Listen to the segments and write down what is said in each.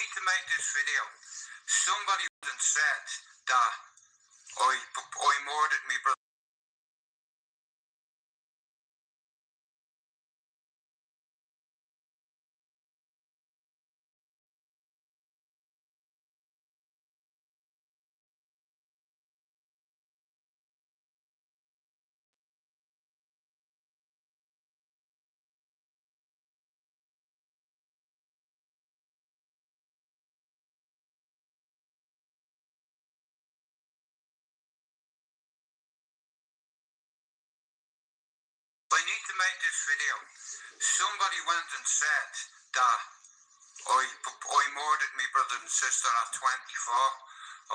need to make this video. Somebody said that I murdered me brother. I need to make this video. Somebody went and said that I murdered my brother and sister at 24.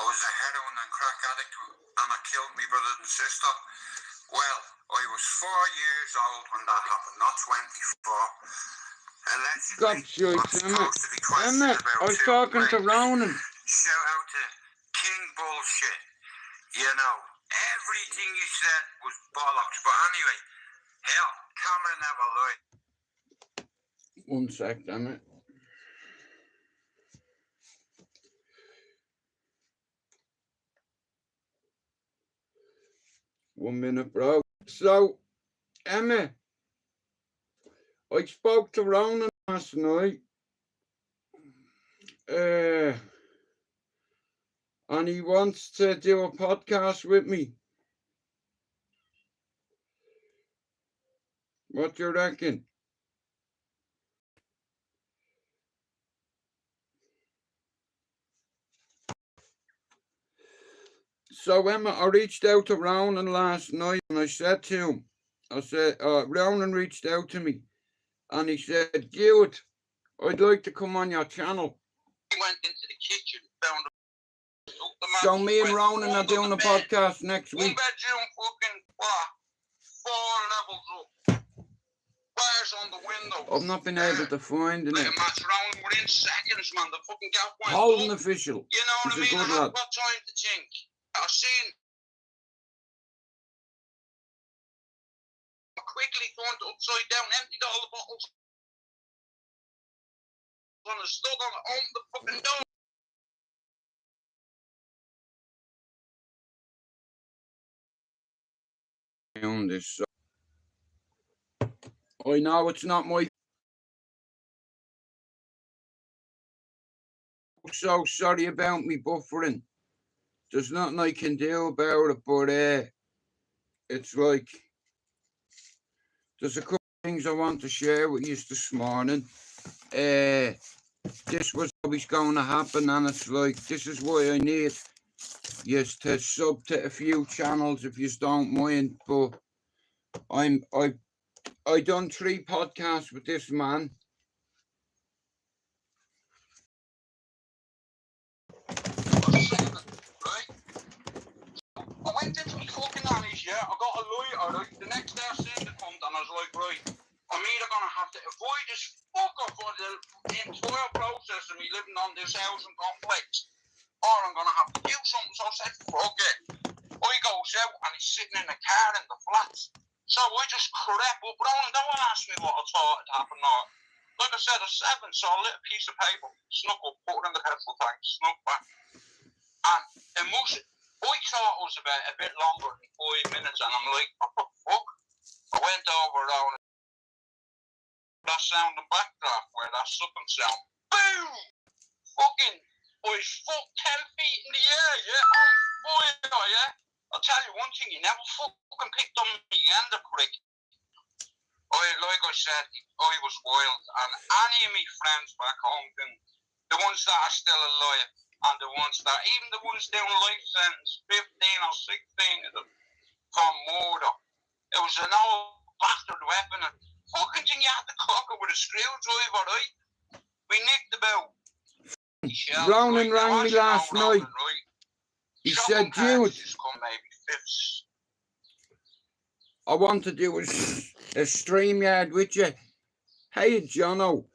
I was a heroin and crack addict and I killed my brother and sister. Well, I was 4 years old when that happened, not 24. Allegedly, I'm supposed to be questioned about I was talking to Ronan. Shout out to King Bullshit. You know, everything you said was bollocks. But anyway, hell, camera never lied. 1 sec, damn it. One minute, bro. So, Emma, I spoke to Ronan last night. And he wants to do a podcast with me. What do you reckon? So, Emma, I reached out to Ronan last night and I said to him, Ronan reached out to me and he said, Dude, I'd like to come on your channel. He went into the kitchen, found so me and Ronan are doing a podcast next week. 1 bedroom, fucking what? 4 levels up. Bars on the window. I've not been able to find it. Like a match round within seconds, man. The fucking gap went Holding up. official. You know what I He's mean? a good I lad. haven't got time to think. I've seen. I quickly turned it upside down, emptied all the bottles. When I stood on it, opened the fucking door. On this. I know it's not my. So sorry about me buffering. There's nothing I can do about it, but it's like there's a couple of things I want to share with you this morning. This was always going to happen, and it's like this is why I need you to sub to a few channels if you don't mind. But I done 3 podcasts with this man. I went into my fucking nanny's, yeah. I got a lawyer, right? The next day I seen the cunt and I was like, right, I'm either gonna have to avoid this fucker for the entire process of me living on this housing complex, or I'm gonna have to do something. So I said, fuck it. I goes out and he's sitting in the car in the flats. So I just crept up. Ronan, no one asked me what I thought had happened. Or, like I said, at 7, so I lit a piece of paper, snuck up, put it in the petrol tank, snuck back. And it must, I thought it was about a bit longer than 5 minutes, and I'm like, what the fuck? I went over around that sound and backdraft where that sucking sound. Boom! Fucking, I was 10 feet in the air, yeah? On fire, yeah? I'll tell you one thing, you never fucking picked on me again, the prick. Like I said, I was wild, and any of my friends back home, the ones that are still alive, and the ones that, even the ones doing life sentence, 15 or 16 of them, for murder. It was an old bastard weapon, and fucking thing you had to cock it with a screwdriver, right? We nicked about. Ronan rang me last night. Right? He said, Dude, maybe I want to do a StreamYard with you. Hey, Jono.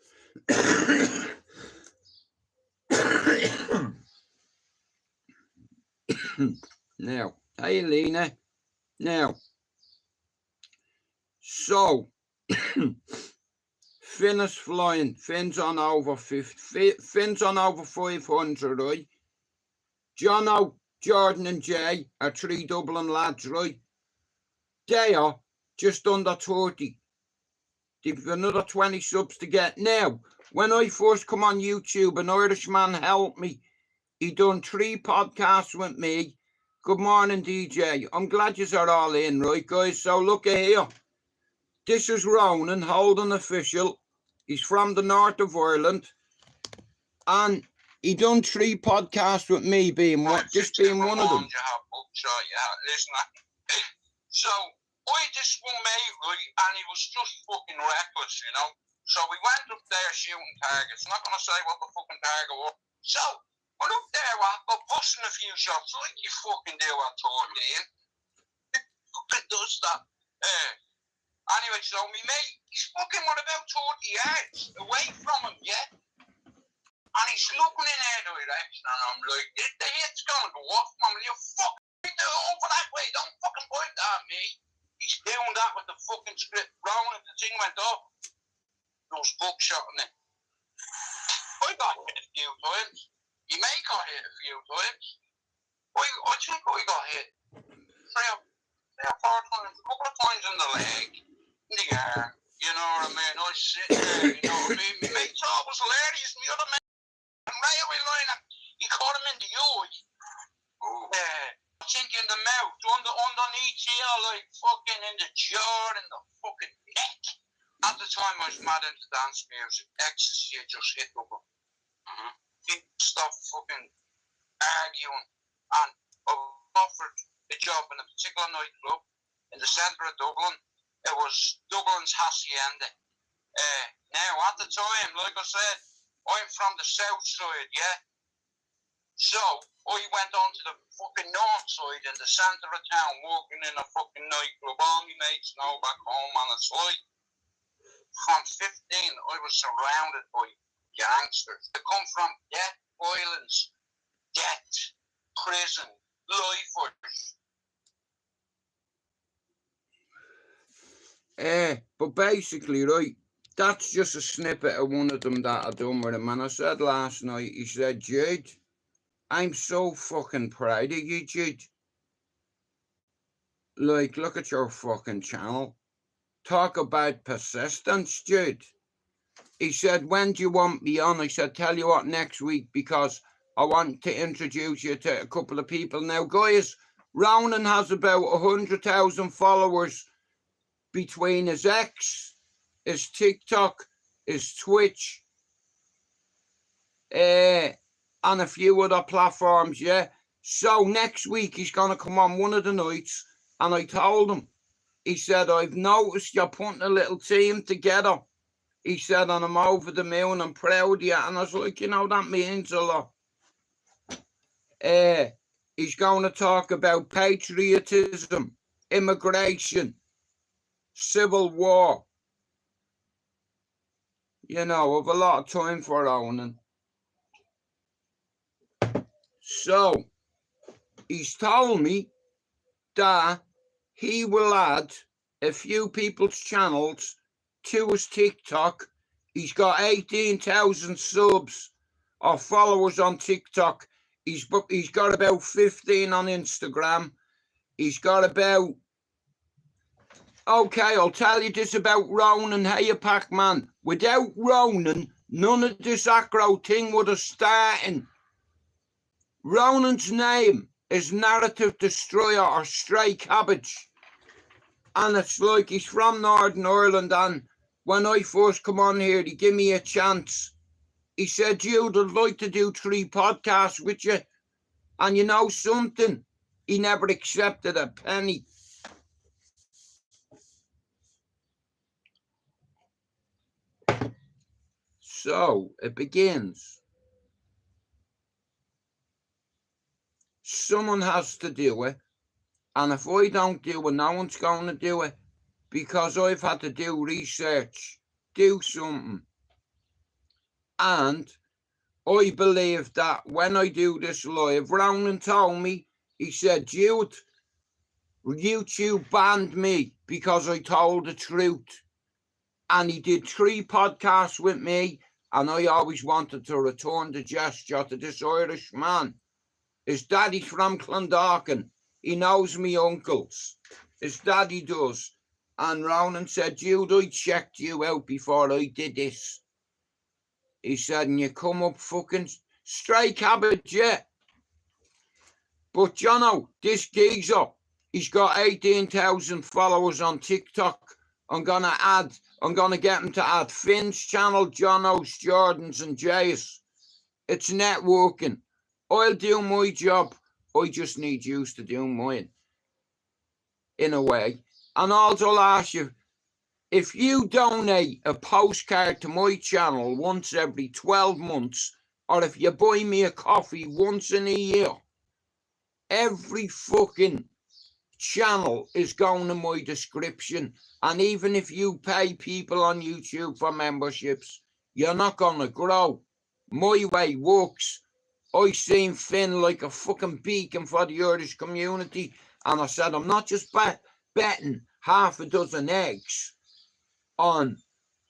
Now, hey, Lena. Now, so, Finn is flying. Finn's on over 50. Finn's on over 500, right? Jono, Jordan and Jay are 3 Dublin lads, right? They are just under 30. They've another 20 subs to get. Now, when I first come on YouTube, an Irishman helped me. He done 3 podcasts with me. Good morning, DJ. I'm glad you are all in, right, guys? So look at here. This is Ronan, Holden official. He's from the north of Ireland. And he done 3 podcasts with me, being one, this being one of them. Listen, so I just one mate, right, and he was just fucking reckless, you know. So we went up there shooting targets. I'm not gonna say what the fucking target was. So we're up there, we're busting a few shots like you fucking do at 13. Fucking does that. Anyway, so me mate, he's fucking what about 30 yards away from him, yeah? And he's looking in our direction, and I'm like, the hit's gonna go off, man. You fucking do it over that way. Don't fucking point at me. He's doing that with the fucking script rolling. The thing went off. Those buckshot in it. I got hit a few times. You may got hit a few times. I think I got hit 3 or 4 times. A couple of times in the leg, in the arm. You know what I mean? I was sitting there, you know what I mean? My mate thought it was hilarious. My other mate, railway line, he caught him in the eye. I think in the mouth, underneath here, like fucking in the jaw, in the fucking neck. At the time, I was mad into dance music. Ecstasy had just hit over. He stopped fucking arguing, and I offered a job in a particular nightclub in the centre of Dublin. It was Dublin's Hacienda. Now, at the time, like I said, I'm from the south side, yeah? So, I went on to the fucking north side in the centre of town, working in a fucking nightclub. All my mates know back home, and it's like, from 15, I was surrounded by gangsters. They come from death, violence, death, prison, lifers. But basically, right, that's just a snippet of one of them that I done with him. And I said last night, he said, Jude, I'm so fucking proud of you, Jude. Like, look at your fucking channel. Talk about persistence, Jude. He said, when do you want me on? I said, tell you what, next week, because I want to introduce you to a couple of people. Now, guys, Ronan has about 100,000 followers between his X, his TikTok, his Twitch, and a few other platforms, yeah? So next week, he's going to come on one of the nights, and I told him, he said, I've noticed you're putting a little team together. He said, and I'm over the moon, I'm proud of you. And I was like, you know, that means a lot. He's going to talk about patriotism, immigration, civil war. You know, I've a lot of time for Ronan. So, he's told me that he will add a few people's channels to his TikTok. He's got 18,000 subs or followers on TikTok. He's got about 15 on Instagram. He's got about... Okay, I'll tell you this about Ronan. Hey, Pac-Man. Without Ronan, none of this aggro thing would have started. Ronan's name is Narrative Destroyer or Stray Cabbage. And it's like he's from Northern Ireland, and when I first come on here, he gave me a chance. He said, Jude, I'd like to do 3 podcasts with you. And you know something? He never accepted a penny. So, it begins. Someone has to do it. And if I don't do it, no one's going to do it. Because I've had to do research, do something. And I believe that when I do this live, Ronan told me, he said, Jude, YouTube banned me because I told the truth. And he did 3 podcasts with me, and I always wanted to return the gesture to this Irish man. His daddy's from Clondalkin. He knows me uncles. His daddy does. And Ronan said, Jude, I checked you out before I did this. He said, and you come up fucking straight cabbage, yeah. But Jono, this geezer, he's got 18,000 followers on TikTok. I'm gonna get him to add Finn's channel, Jono's, Jordan's and Jay's. It's networking. I'll do my job. I just need you to do mine. In a way. And also I'll ask you, if you donate a postcard to my channel once every 12 months, or if you buy me a coffee once in a year, every fucking channel is going in my description. And even if you pay people on YouTube for memberships, you're not going to grow. My way works. I seen Finn like a fucking beacon for the Irish community. And I said, I'm not just betting half a dozen eggs on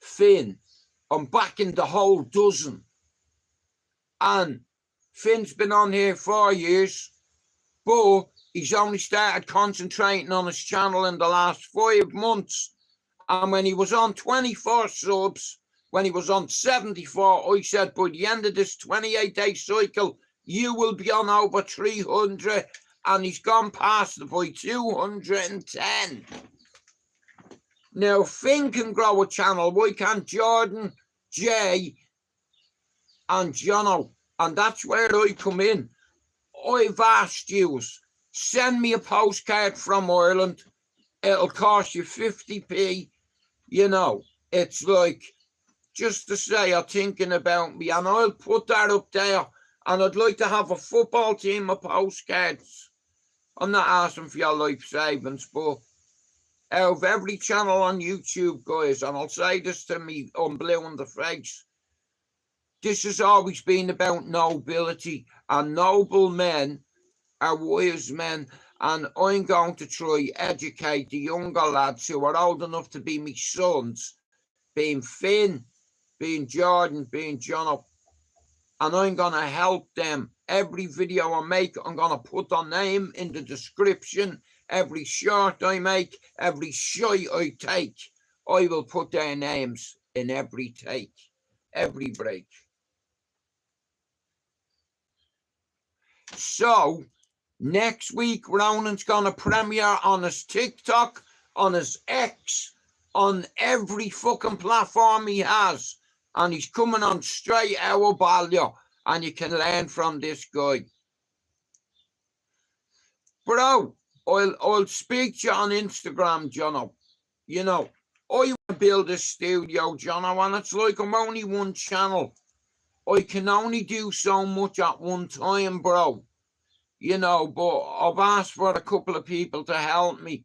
Finn. I'm backing the whole dozen. And Finn's been on here 4 years, but he's only started concentrating on his channel in the last 5 months. And when he was on 24 subs, when he was on 74, I said, by the end of this 28-day cycle, you will be on over 300. And he's gone past it by 210. Now, Finn can grow a channel. Why can't Jordan, Jay, and Jono? And that's where I come in. I've asked you, send me a postcard from Ireland. It'll cost you 50p. You know, it's like, just to say you're thinking about me. And I'll put that up there. And I'd like to have a football team of postcards. I'm not asking for your life savings, but out of every channel on YouTube, guys, and I'll say this to me, I'm blue in the face, this has always been about nobility, and noble men are wise men, and I'm going to try educate the younger lads who are old enough to be my sons, being Finn, being Jordan, being John, and I'm going to help them. Every video I make, I'm going to put their name in the description. Every short I make, every shot I take, I will put their names in every take, every break. So, next week, Ronan's going to premiere on his TikTok, on his X, on every fucking platform he has. And he's coming on STRAIGHTOUTTABALLYER, and you can learn from this guy. Bro, I'll speak to you on Instagram, Jono. You know, I want to build a studio, Jono, and it's like I'm only one channel. I can only do so much at one time, bro. You know, but I've asked for a couple of people to help me,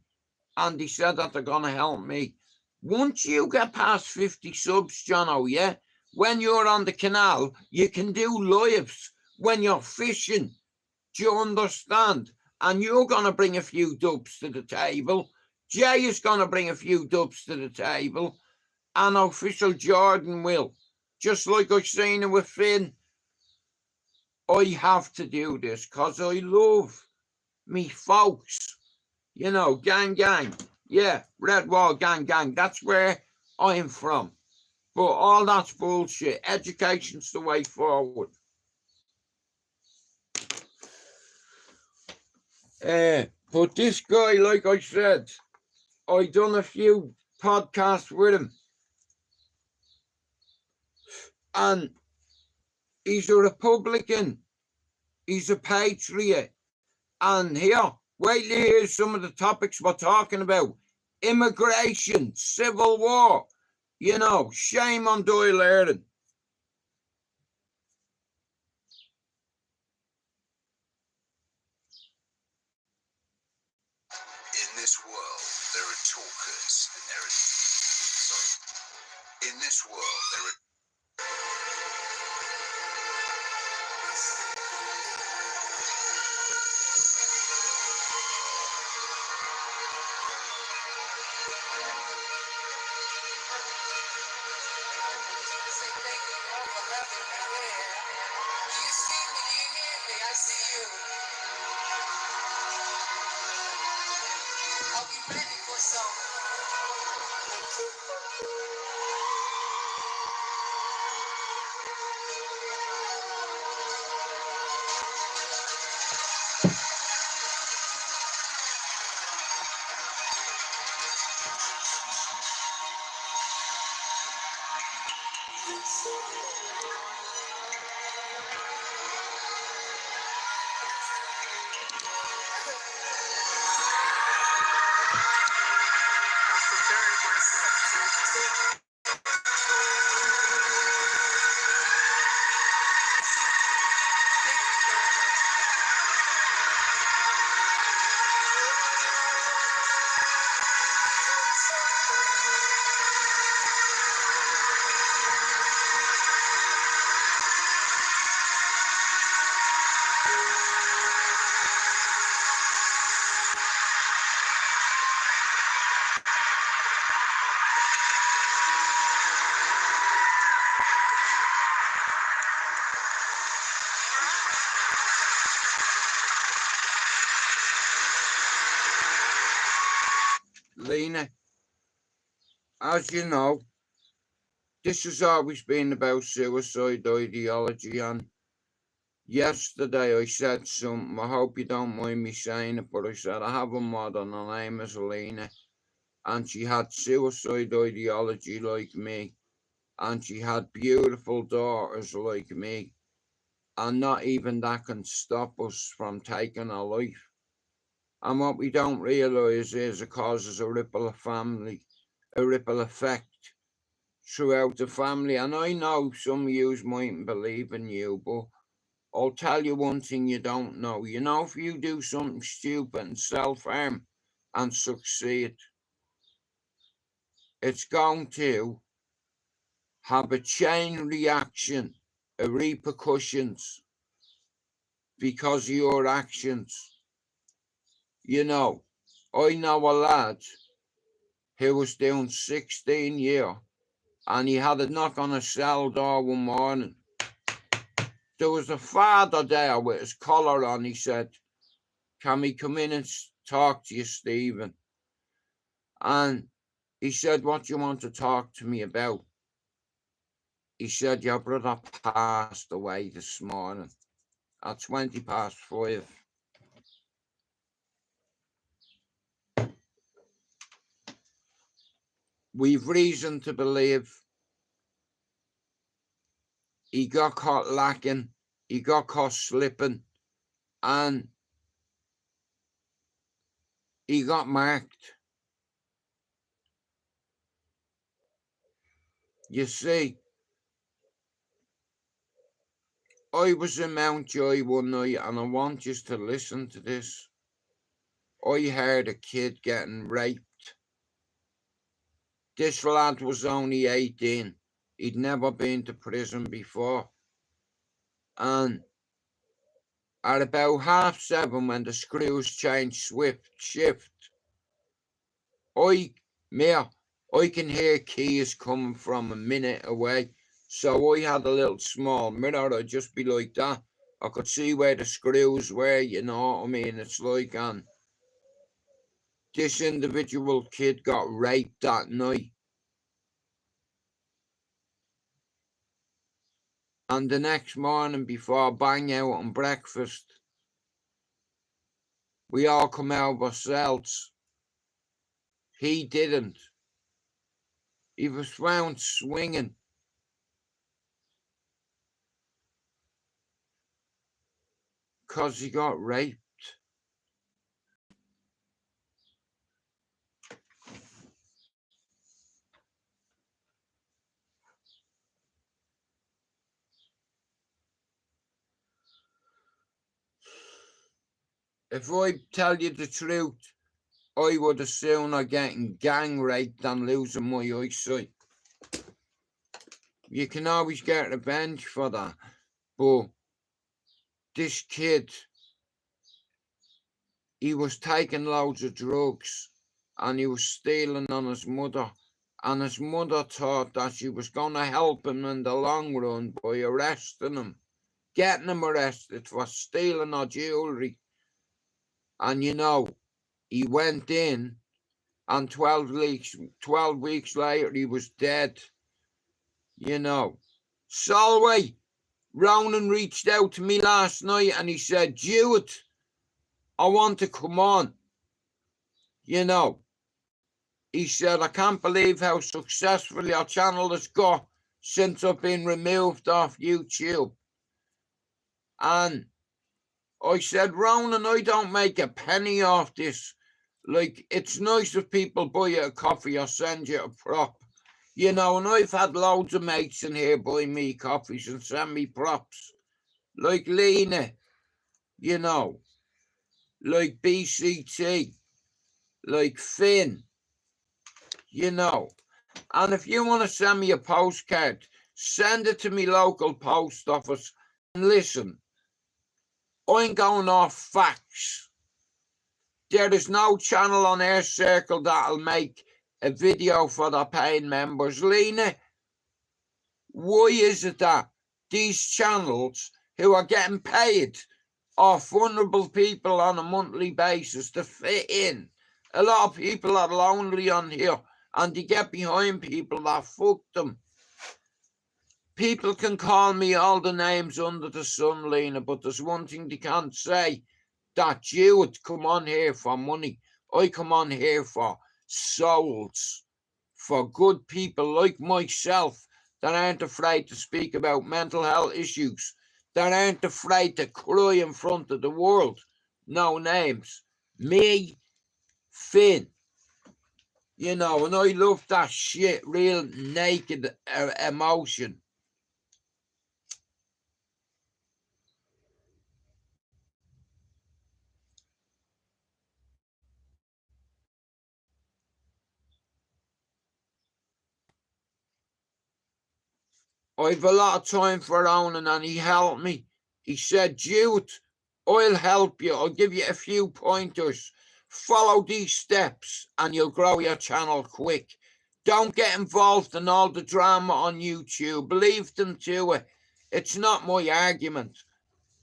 and they said that they're going to help me. Once you get past 50 subs, Jono, yeah, when you're on the canal, you can do lives when you're fishing. Do you understand? And you're going to bring a few dubs to the table. Jay is going to bring a few dubs to the table. And official Jordan will. Just like I've seen it with Finn. I have to do this because I love me folks. You know, gang, gang. Yeah, Red Wall, gang, gang. That's where I'm from. But all that's bullshit. Education's the way forward. But this guy, like I said, I done a few podcasts with him. And he's a Republican. He's a patriot. And here, wait till you hear some of the topics we're talking about. Immigration, civil war. You know, shame on Doyle Airden. In this world, there are talkers and there are... Sorry. In this world, there are... Lena, as you know, this has always been about suicide ideology, and yesterday I said something, I hope you don't mind me saying it, but I said I have a mother and her name is Lena, and she had suicide ideology like me, and she had beautiful daughters like me, and not even that can stop us from taking her life. And what we don't realise is it causes a ripple effect throughout the family. And I know some of you mightn't believe in you, but I'll tell you one thing you don't know. You know, if you do something stupid and self-harm and succeed, it's going to have a chain reaction of repercussions because of your actions. You know, I know a lad who was doing 16 years and he had a knock on a cell door one morning. There was a father there with his collar on. He said, "Can we come in and talk to you, Stephen?" And he said, "What do you want to talk to me about?" He said, "Your brother passed away this morning at 5:20. We've reason to believe he got caught lacking, he got caught slipping, and he got marked. You see, I was in Mountjoy one night, and I want you to listen to this. I heard a kid getting raped. This lad was only 18. He'd never been to prison before. And at about 7:30, when the screws changed shift, I can hear keys coming from a minute away. So I had a little small mirror. I'd just be like that. I could see where the screws were, you know what I mean? It's like, and this individual kid got raped that night. And the next morning, before bang out and breakfast, we all come out of our cells. He didn't. He was found swinging. Because he got raped. If I tell you the truth, I would have sooner getting gang raped than losing my eyesight. You can always get revenge for that. But this kid, he was taking loads of drugs and he was stealing on his mother. And his mother thought that she was going to help him in the long run by arresting him, getting him arrested for stealing her jewellery. And you know, he went in, and 12 weeks later, he was dead. You know. Solway, Ronan reached out to me last night and he said, "Jewett, I want to come on." You know. He said, I can't believe how successful your channel has got since I've been removed off YouTube. And I said, Ronan, I don't make a penny off this. Like, it's nice if people buy you a coffee or send you a prop. You know, and I've had loads of mates in here buy me coffees and send me props. Like Lena, you know, like BCT, like Finn, you know. And if you want to send me a postcard, send it to me local post office. And listen, I'm going off facts. There is no channel on Air Circle that'll make a video for the paying members. Lena, why is it that these channels who are getting paid are vulnerable people on a monthly basis to fit in? A lot of people are lonely on here and they get behind people that fuck them. People can call me all the names under the sun, Lena, but there's one thing they can't say. That you would come on here for money. I come on here for souls, for good people like myself that aren't afraid to speak about mental health issues, that aren't afraid to cry in front of the world. No names. Me, Finn. You know, and I love that shit, real naked emotion. I've a lot of time for Ronan and he helped me. He said, Jude, I'll help you. I'll give you a few pointers. Follow these steps and you'll grow your channel quick. Don't get involved in all the drama on YouTube. Leave them to it. It's not my argument.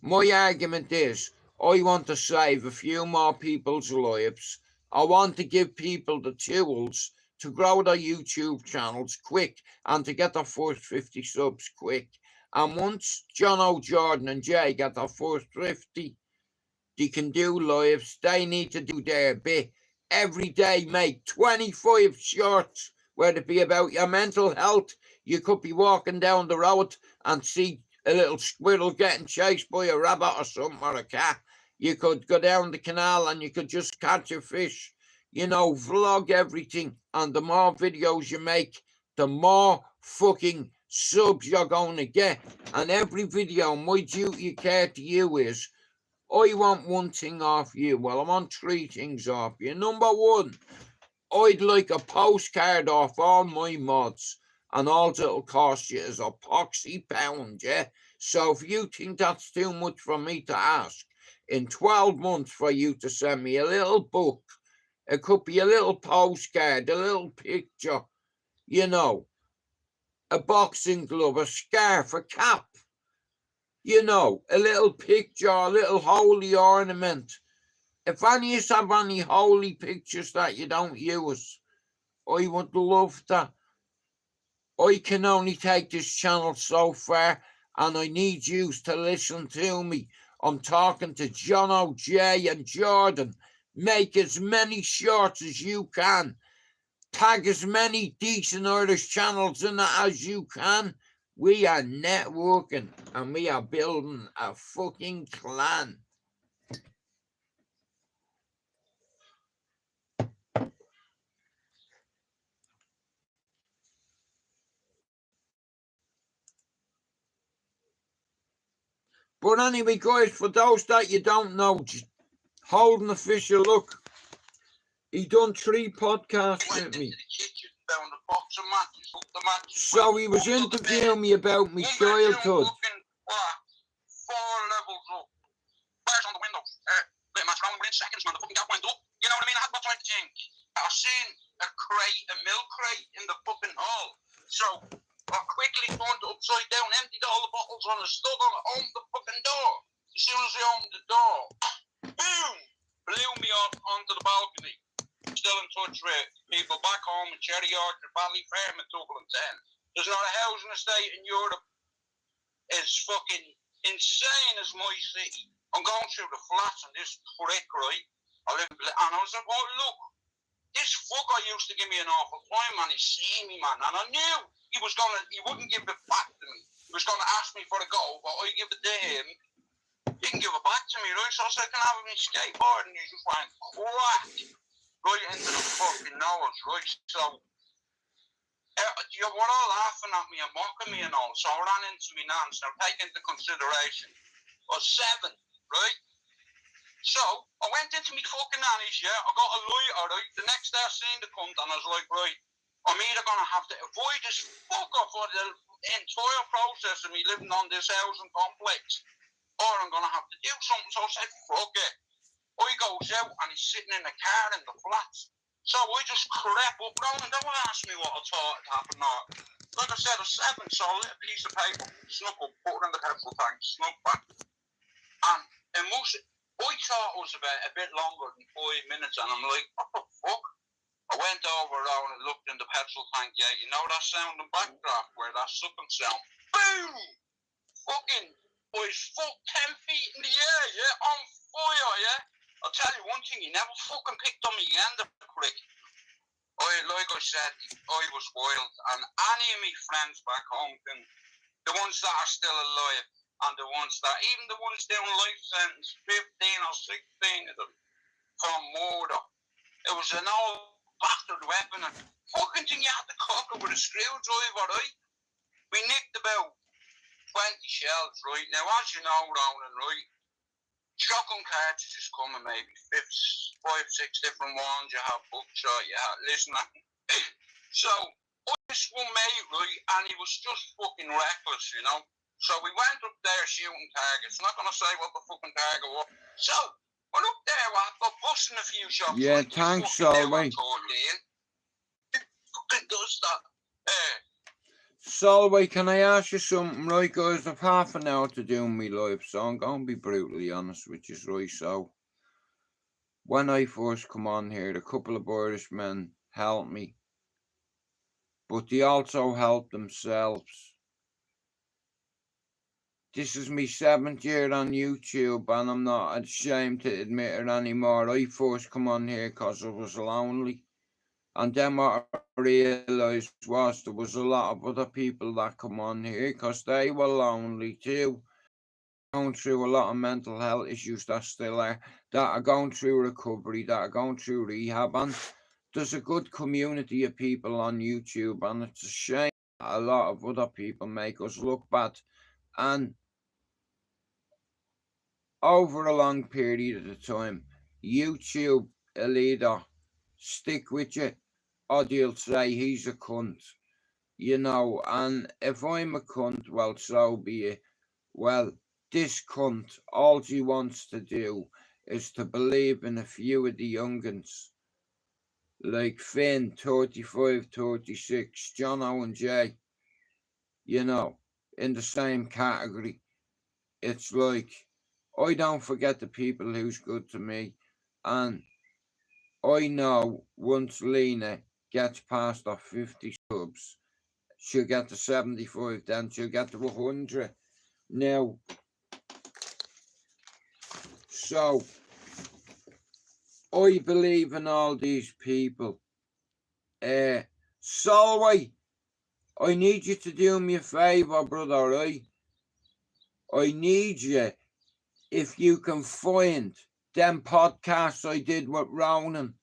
My argument is I want to save a few more people's lives. I want to give people the tools to grow their YouTube channels quick and to get their first 50 subs quick. And once John O'Jordan and Jay get their first 50, they can do lives. They need to do their bit. Every day make 25 shorts, whether it be about your mental health. You could be walking down the road and see a little squirrel getting chased by a rabbit or something, or a cat. You could go down the canal and you could just catch a fish. You know, vlog everything. And the more videos you make, the more fucking subs you're going to get. And every video, my duty of care to you is, I want one thing off you. Well, I want three things off you. Number one, I'd like a postcard off all my mods. And all it'll cost you is a poxy pound, yeah? So if you think that's too much for me to ask, in 12 months for you to send me a little book, it could be a little postcard, a little picture, you know, a boxing glove, a scarf, a cap, you know, a little picture, a little holy ornament. If any of you have any holy pictures that you don't use, I would love that. I can only take this channel so far, and I need you to listen to me. I'm talking to John O'J and Jordan. Make as many shorts as you can. Tag as many decent Irish channels in it as you can. We are networking and we are building a fucking clan. But anyway, guys, for those that you don't know, Holden Official, look, he done 3 podcasts with me. Found a box of matches, hooked the matches. So he was interviewing me about my childhood. 4 levels up. Bars on the windows. Lit a match around within seconds, man. The fucking gap went up. You know what I mean? I had no time to think. I seen a crate, a milk crate in the fucking hall. So I quickly turned it upside down, emptied all the bottles on the stud on it, opened the fucking door. As soon as I opened the door, boom! Blew me onto the balcony. Still in touch with people back home in Cherry Orchard, Valley Fair, and Dublin 10. There's not a housing estate in Europe as fucking insane as my city. I'm going through the flats and this prick, right? I live in, and I was like, oh look, this fucker used to give me an awful time, man. He seen me, man, and I knew he wouldn't give it back to me. He was gonna ask me for a go, but I give it to him. He didn't give it back to me, right? So I said, can I have my skateboard? And he just went crack right into the fucking nose, right? So you were all laughing at me and mocking me and all. So I ran into me nans. Now take into consideration, I was 7, right? So I went into me fucking nanny's, yeah. I got a lighter, right? The next day I seen the cunt and I was like, right, I'm either gonna have to avoid this fucker for the entire process of me living on this housing complex, or I'm gonna have to do something. So I said, fuck it. I goes out and he's sitting in the car in the flats. So I just crept up round and don't ask me what I thought had happened. Or, like I said, I was 7, so I lit a piece of paper, snuck up, put it in the petrol tank, snuck back. And I thought it was about a bit longer than 5 minutes, and I'm like, what the fuck? I went over around and looked in the petrol tank, yeah, you know that sound in backdraft where that sucking sound? Boom! Fucking, I was 10 feet in the air, yeah, on fire, yeah? I'll tell you one thing, he never fucking picked on me again, the prick. Like I said, I was wild, and any of my friends back home, the ones that are still alive, and the ones that, even the ones doing life sentence, 15 or 16 of them, for murder. It was an old bastard weapon, and fucking thing you had to cock it with a screwdriver, right? We nicked about 20 shells, right? Now, as you know, Ronan, right? Shotgun cartridges come in maybe 5, 6 different ones. You have buckshot, you have, listen, so, I was one mate, right, and he was just fucking reckless, you know? So we went up there shooting targets. I'm not going to say what the fucking target was. So, we're up there, we're busting a few shots. Yeah, like thanks, Solway. Solway. Fucking does that. Solway, can I ask you something, right, guys? I've half an hour to do my live, so I'm going to be brutally honest with you, right? So, when I first come on here, a couple of Irishmen helped me, but they also helped themselves. This is my 7th year on YouTube, and I'm not ashamed to admit it anymore. I first come on here because I was lonely. And then what I realised was there was a lot of other people that come on here because they were lonely too. Going through a lot of mental health issues that still are, that are going through recovery, that are going through rehab. And there's a good community of people on YouTube, and it's a shame that a lot of other people make us look bad. And over a long period of time, YouTube will either stick with you or they'll say he's a cunt, you know, and if I'm a cunt, well, so be it. Well, this cunt, all he wants to do is to believe in a few of the young'uns, like Finn, 35, 36, Jono and Jay, you know, in the same category. It's like, I don't forget the people who's good to me, and I know once Lena gets past her 50 subs, she'll get to 75, then she'll get to 100. Now, so I believe in all these people. Solway, I need you to do me a favour, brother, right? I need you, if you can find them podcasts I did with Ronan.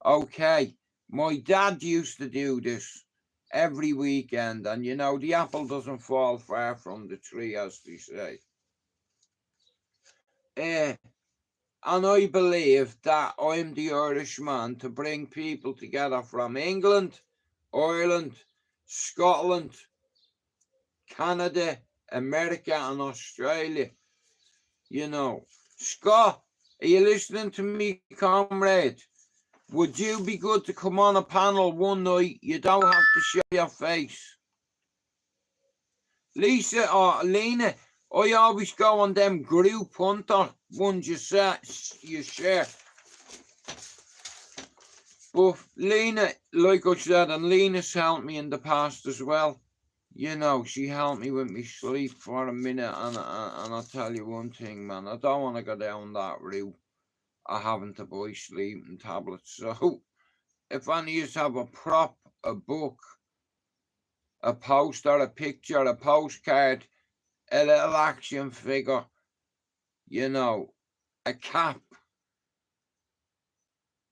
Okay, my dad used to do this every weekend, and you know, the apple doesn't fall far from the tree, as they say. And I believe that I'm the Irishman to bring people together from England, Ireland, Scotland, Canada, America, and Australia. You know, Scott, are you listening to me, comrade? Would you be good to come on a panel one night? You don't have to show your face. Lisa or Lena, I always go on them group hunter ones you share. But Lena, like I said, and Lena's helped me in the past as well. You know, she helped me with my sleep for a minute, and I'll tell you one thing, man, I don't want to go down that route of having to buy sleeping tablets. So if any of you have a prop, a book, a poster, a picture, a postcard, a little action figure, you know, a cap,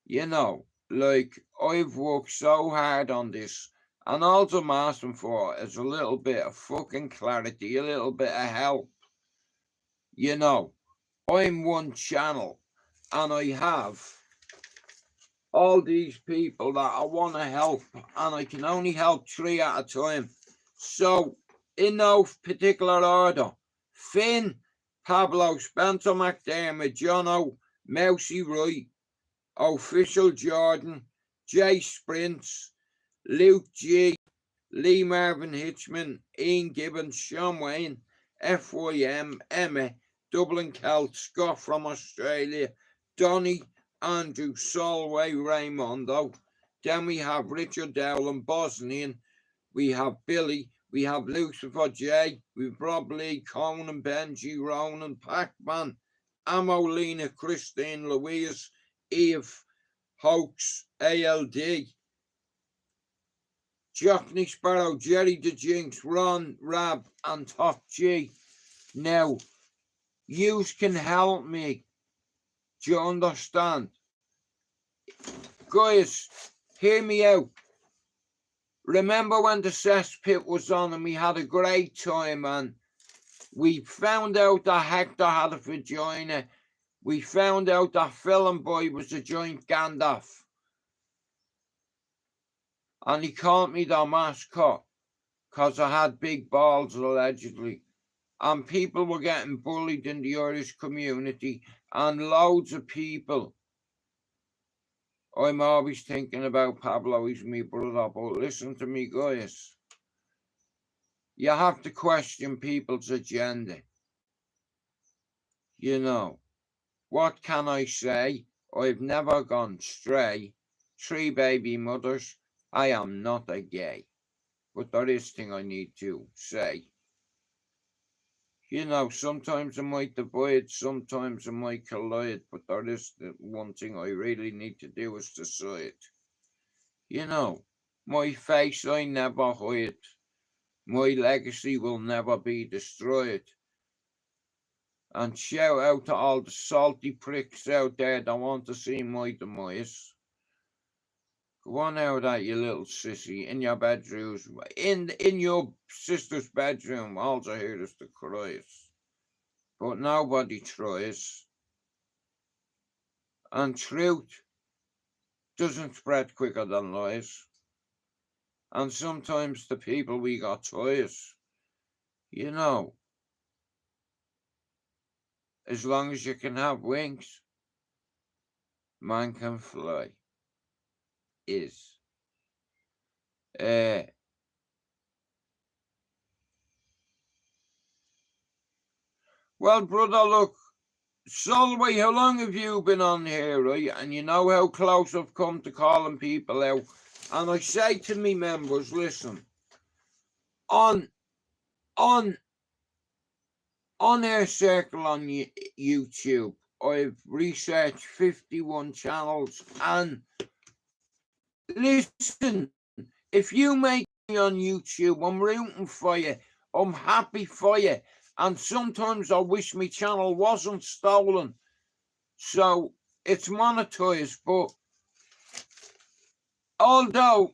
you know, like I've worked so hard on this, and all I'm asking for is a little bit of fucking clarity, a little bit of help. You know, I'm one channel, and I have all these people that I want to help, and I can only help 3 at a time. So, in no particular order, Finn, Pablo, Spencer McDermott, Jono, Mousy Wright, Official Jordan, Jay Sprints, Luke G, Lee Marvin Hitchman, Ian Gibbons, Sean Wayne, FYM, Emma, Dublin Celt, Scott from Australia, Donny, Andrew, Solway, Raymondo. Then we have Richard Dowland, Bosnian. We have Billy. We have Lucifer J. We've Rob Lee, Conan, Benji, Ronan, Pac-Man, Amolina, Christine, Louise, Eve, Hoax, ALD, Jockney Sparrow, Jerry the Jinx, Ron, Rab, and Top G. Now, yous can help me. Do you understand? Guys, hear me out. Remember when the cesspit was on and we had a great time, and we found out that Hector had a vagina. We found out that Phil and Boy was a joint Gandalf. And he called me the mascot because I had big balls, allegedly. And people were getting bullied in the Irish community, and loads of people. I'm always thinking about Pablo, he's my brother, but listen to me, guys. You have to question people's agenda. You know, what can I say? I've never gone stray. 3 baby mothers. I am not a gay. But there is thing I need to say. You know, sometimes I might divide, sometimes I might collide, but there is the one thing I really need to do is decide. You know, my face I never hide. My legacy will never be destroyed. And shout out to all the salty pricks out there that want to see my demise. Go on out at you little sissy in your bedrooms, in your sister's bedroom. All I hear is the cries, but nobody tries. And truth doesn't spread quicker than lies. And sometimes the people we got ties, you know, as long as you can have wings, man can fly. Is well, brother, look, Solway, how long have you been on here, right? And you know how close I've come to calling people out. And I say to me members, listen, on Air Circle on YouTube, I've researched 51 channels, and listen, if you make me on YouTube, I'm rooting for you. I'm happy for you. And sometimes I wish my channel wasn't stolen. So it's monetized. But although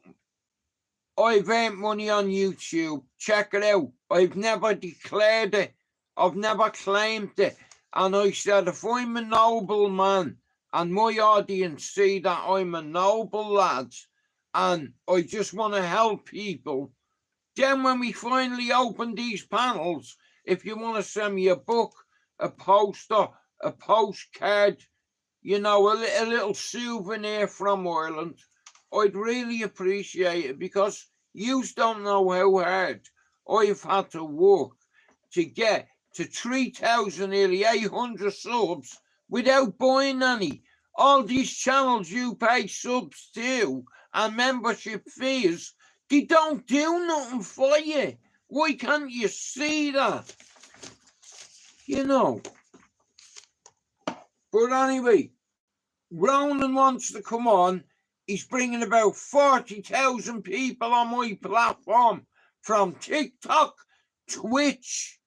I've earned money on YouTube, check it out. I've never declared it. I've never claimed it. And I said, if I'm a noble man and my audience see that I'm a noble lad, and I just want to help people, then when we finally open these panels, if you want to send me a book, a poster, a postcard, you know, a little souvenir from Ireland, I'd really appreciate it, because you don't know how hard I've had to work to get to 3,000, nearly 800 subs without buying any. All these channels you pay subs to and membership fees, they don't do nothing for you. Why can't you see that? You know. But anyway, Ronan wants to come on. He's bringing about 40,000 people on my platform from TikTok, Twitch,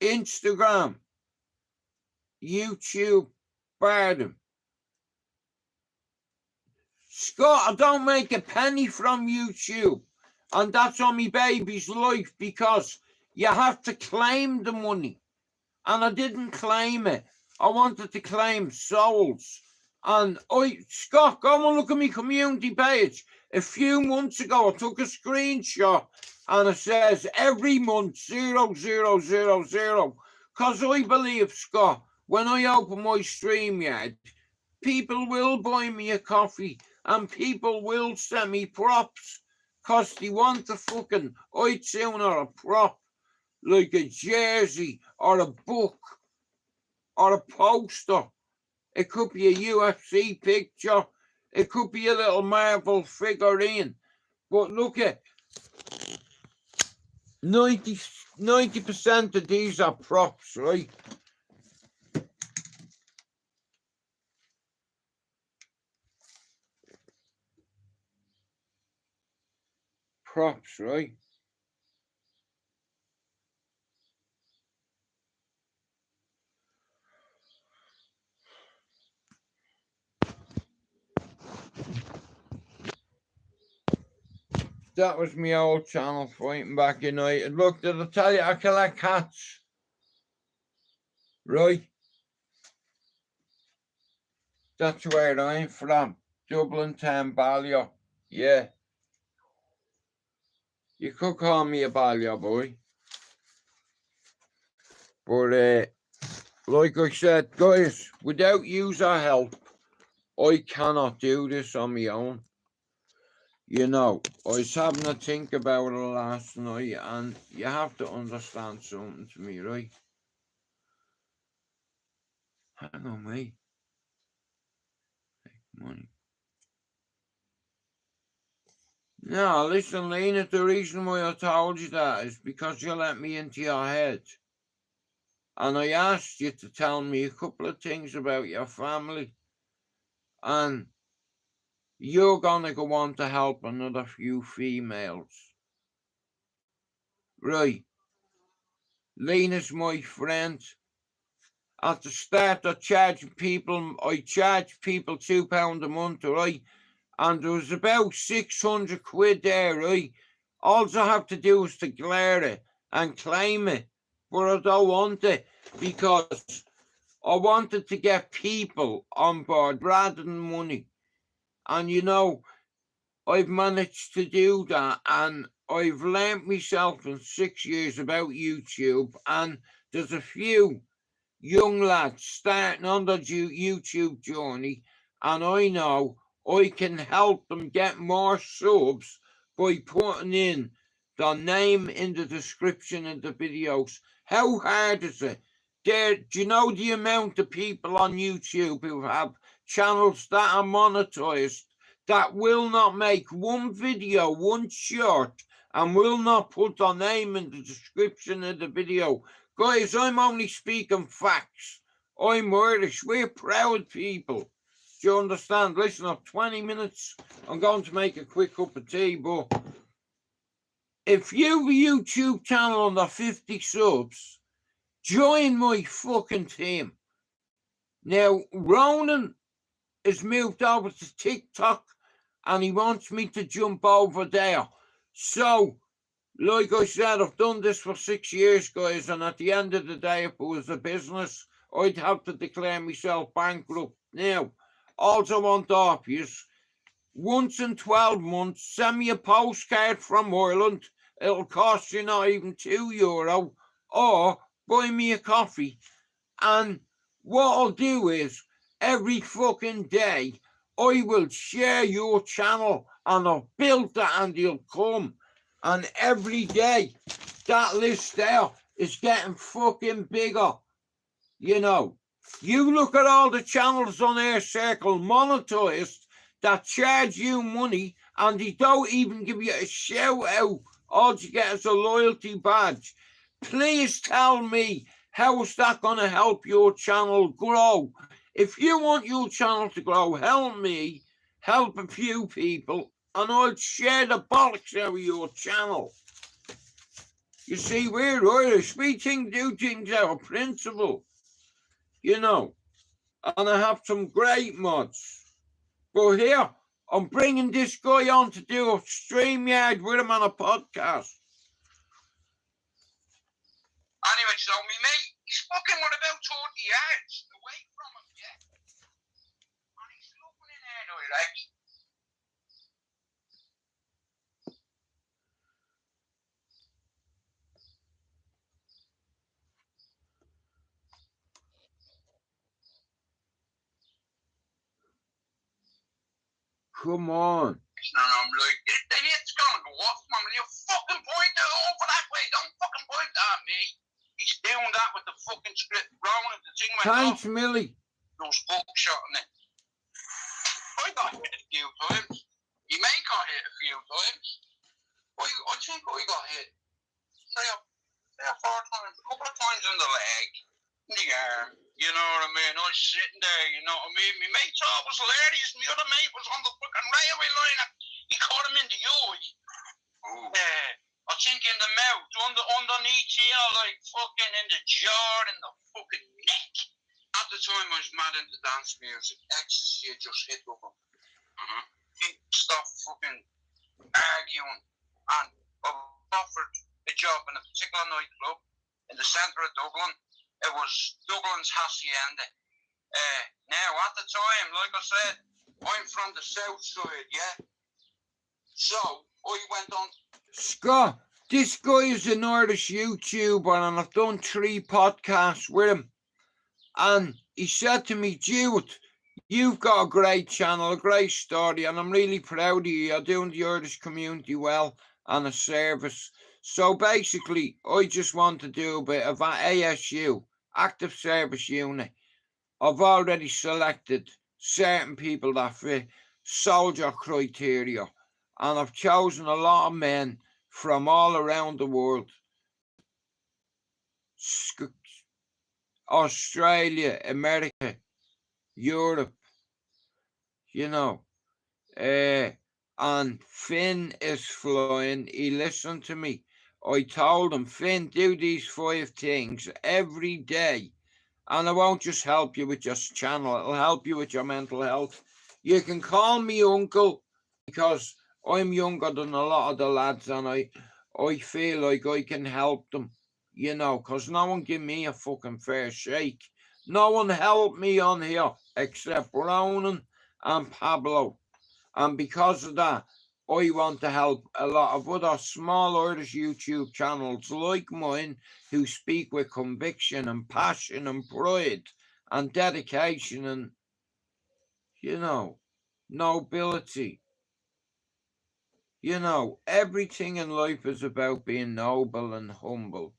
Instagram, YouTube, pardon. Scott, I don't make a penny from YouTube, and that's on my baby's life, because you have to claim the money, and I didn't claim it. I wanted to claim souls. And Scott, go and look at my community page. A few months ago, I took a screenshot and it says every month 0000, because I believe, Scott, when I open my StreamYard, people will buy me a coffee and people will send me props, because they want a fucking iTunes or a prop, like a jersey or a book or a poster. It could be a UFC picture. It could be a little Marvel figurine. But look at 90% of these are props, right? Props, right? That was my old channel fighting back United. Look, did I tell you I collect cats? Right? That's where I'm from. Dublin Town, Ballyer. Yeah. You could call me a Ballyer boy. But like I said, guys, without user help, I cannot do this on my own. You know, I was having to think about it last night, and you have to understand something to me, right? Hang on, mate. Take money. No, listen, Lena, the reason why I told you that is because you let me into your head. And I asked you to tell me a couple of things about your family. And you're gonna go on to help another few females. Right. Lena's my friend. At the start, I charge people £2 a month, right? And there was about 600 quid there, right? All I have to do is declare it and claim it. But I don't want it, because I wanted to get people on board rather than money. And you know, I've managed to do that, and I've learnt myself in 6 years about YouTube, and there's a few young lads starting on the YouTube journey, and I know I can help them get more subs by putting in the name in the description of the videos. How hard is it? Do you know the amount of people on YouTube who have channels that are monetized that will not make one video, one short, and will not put their name in the description of the video? Guys, I'm only speaking facts. I'm Irish. We're proud people. Do you understand? Listen, I've 20 minutes. I'm going to make a quick cup of tea, but if you have a YouTube channel under 50 subs, join my fucking team. Now, Ronan has moved over to TikTok, and he wants me to jump over there. So, like I said, I've done this for 6 years, guys, and at the end of the day, if it was a business, I'd have to declare myself bankrupt. Now, all I want off you is, once in 12 months, send me a postcard from Ireland. It'll cost you not even €2, or buy me a coffee. And what I'll do is, every fucking day, I will share your channel, and I'll build that, and you'll come. And every day, that list there is getting fucking bigger. You know, you look at all the channels on Air Circle monetized that charge you money, and they don't even give you a shout out. All you get is a loyalty badge. Please tell me, how is that going to help your channel grow? If you want your channel to grow, help me, help a few people, and I'll share the bollocks out of your channel. You see, we're Irish. We do things out of principle, you know. And I have some great mods. But here, I'm bringing this guy on to do a StreamYard with him on a podcast. Anyway, so me mate, he's fucking with about 40 yards away from him, yeah? And he's looking in there, like. Come on. And I'm like, it's gonna go off, man. Will you fucking point it over that way? Don't fucking point at me. He's doing that with the fucking script round and the thing went Thanks, off. Millie. Those buckshot in it. I got hit a few times. You may got hit a few times. I think I got hit 3 or 4 times. A couple of times in the leg, in the arm. You know what I mean? I was sitting there, you know what I mean? My mate thought it was hilarious. My other mate was on the fucking railway line and he caught him in the eye. I think in the mouth, underneath here, like fucking in the jaw, in the fucking neck. At the time I was mad into dance music. Ecstasy had just hit with him. He stopped fucking arguing and I offered a job in a particular nightclub in the centre of Dublin. It was Dublin's Hacienda. Now, at the time, like I said, I'm from the south side, yeah? So, I went on... Scott, this guy is an Irish YouTuber and I've done 3 podcasts with him. And he said to me, Jude, you've got a great channel, a great story, and I'm really proud of you. You're doing the Irish community well and a service. So basically, I just want to do a bit of ASU, Active Service Unit. I've already selected certain people that fit soldier criteria, and I've chosen a lot of men from all around the world. Australia, America, Europe, you know. And Finn is flying. He listened to me. I told him, Finn, do these 5 things every day. And it won't just help you with your channel. It'll help you with your mental health. You can call me uncle because I'm younger than a lot of the lads and I feel like I can help them, you know, because no one give me a fucking fair shake. No one helped me on here except Ronan and Pablo. And because of that, I want to help a lot of other small Irish YouTube channels like mine who speak with conviction and passion and pride and dedication and, you know, nobility. You know, everything in life is about being noble and humble.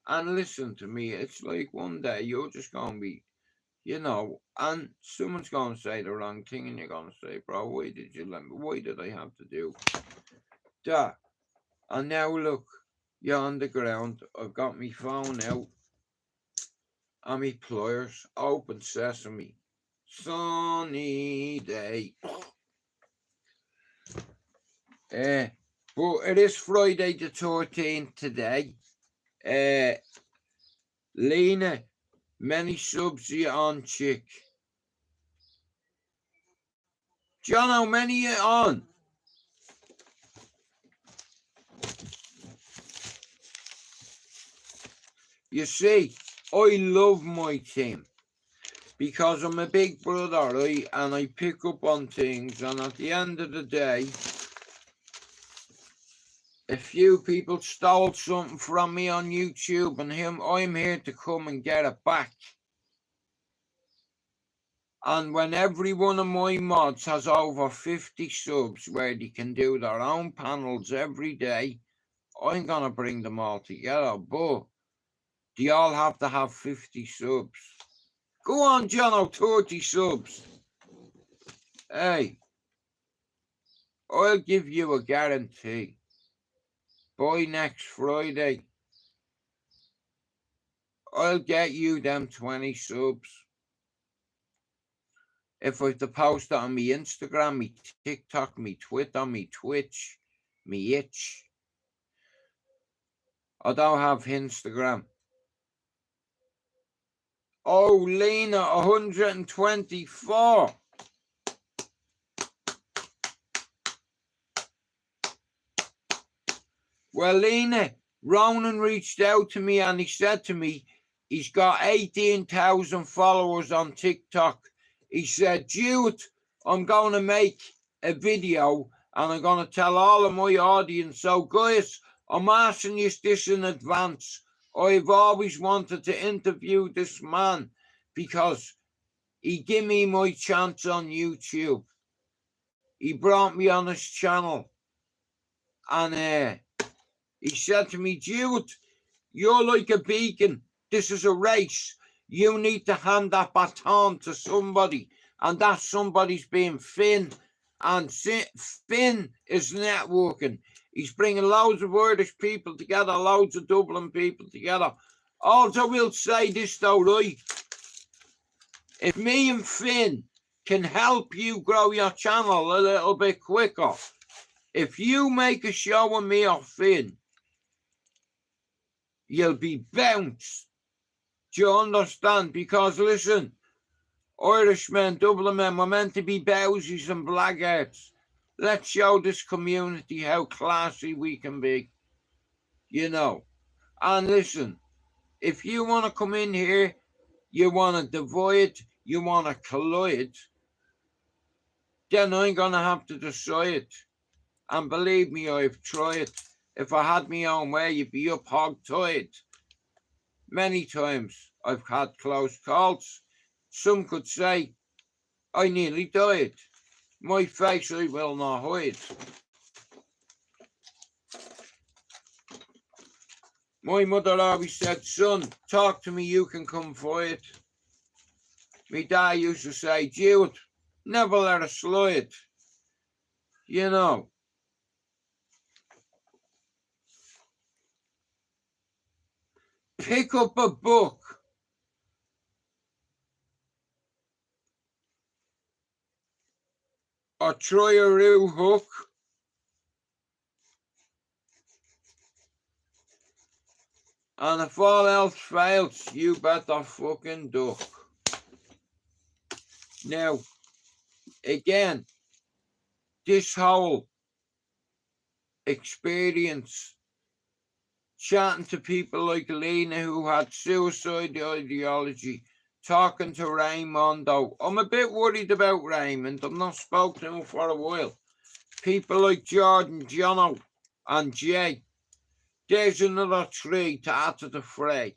And listen to me, it's like one day you're just going to be, you know, and someone's going to say the wrong thing and you're going to say, bro, why did you let me, why did I have to do that? And now look, you're on the ground. I've got my phone out and my pliers, open sesame, sunny day. But it is Friday the 13th today. Lena, many subs you on, chick. John, how many you on? You see, I love my team because I'm a big brother, right? And I pick up on things, and at the end of the day, a few people stole something from me on YouTube, and I'm here to come and get it back. And when every one of my mods has over 50 subs where they can do their own panels every day, I'm going to bring them all together. But they all have to have 50 subs. Go on, Jono, 30 subs. Hey, I'll give you a guarantee. By next Friday, I'll get you them 20 subs. if I have to post it on me Instagram, me TikTok, me Twitter, me Twitch, me itch. I don't have Instagram. Oh, Lena, 124. Well, Lena, Ronan reached out to me and he said to me, he's got 18,000 followers on TikTok. He said, Jude, I'm going to make a video and I'm going to tell all of my audience. So, guys, I'm asking you this in advance. I've always wanted to interview this man because he gave me my chance on YouTube. He brought me on his channel. And he said to me, Jude, you're like a beacon. This is a race. You need to hand that baton to somebody. And that somebody's being Finn. And Finn is networking. He's bringing loads of Irish people together, loads of Dublin people together. Also, we'll say this though, right? If me and Finn can help you grow your channel a little bit quicker, if you make a show with me or Finn, you'll be bounced. Do you understand? Because listen, Irishmen, Dublin men, we're meant to be bowsies and blackguards. Let's show this community how classy we can be. You know. And listen, if you want to come in here, you want to divide, you want to collide, then I'm going to have to decide. And believe me, I've tried. If I had my own way, you'd be up hog-tied. Many times I've had close calls. Some could say, I nearly died. My face I will not hide. My mother always said, son, talk to me, you can come fight. My dad used to say, Jude, never let it slide. You know. Pick up a book. Or try a real hook. And if all else fails, you better fucking duck. Now, again, this whole experience, chatting to people like Lena who had suicide ideology, talking to Raymondo. I'm a bit worried about Raymond. I've not spoken to him for a while. People like Jordan, Jono, and Jay. There's another tree to add to the fray.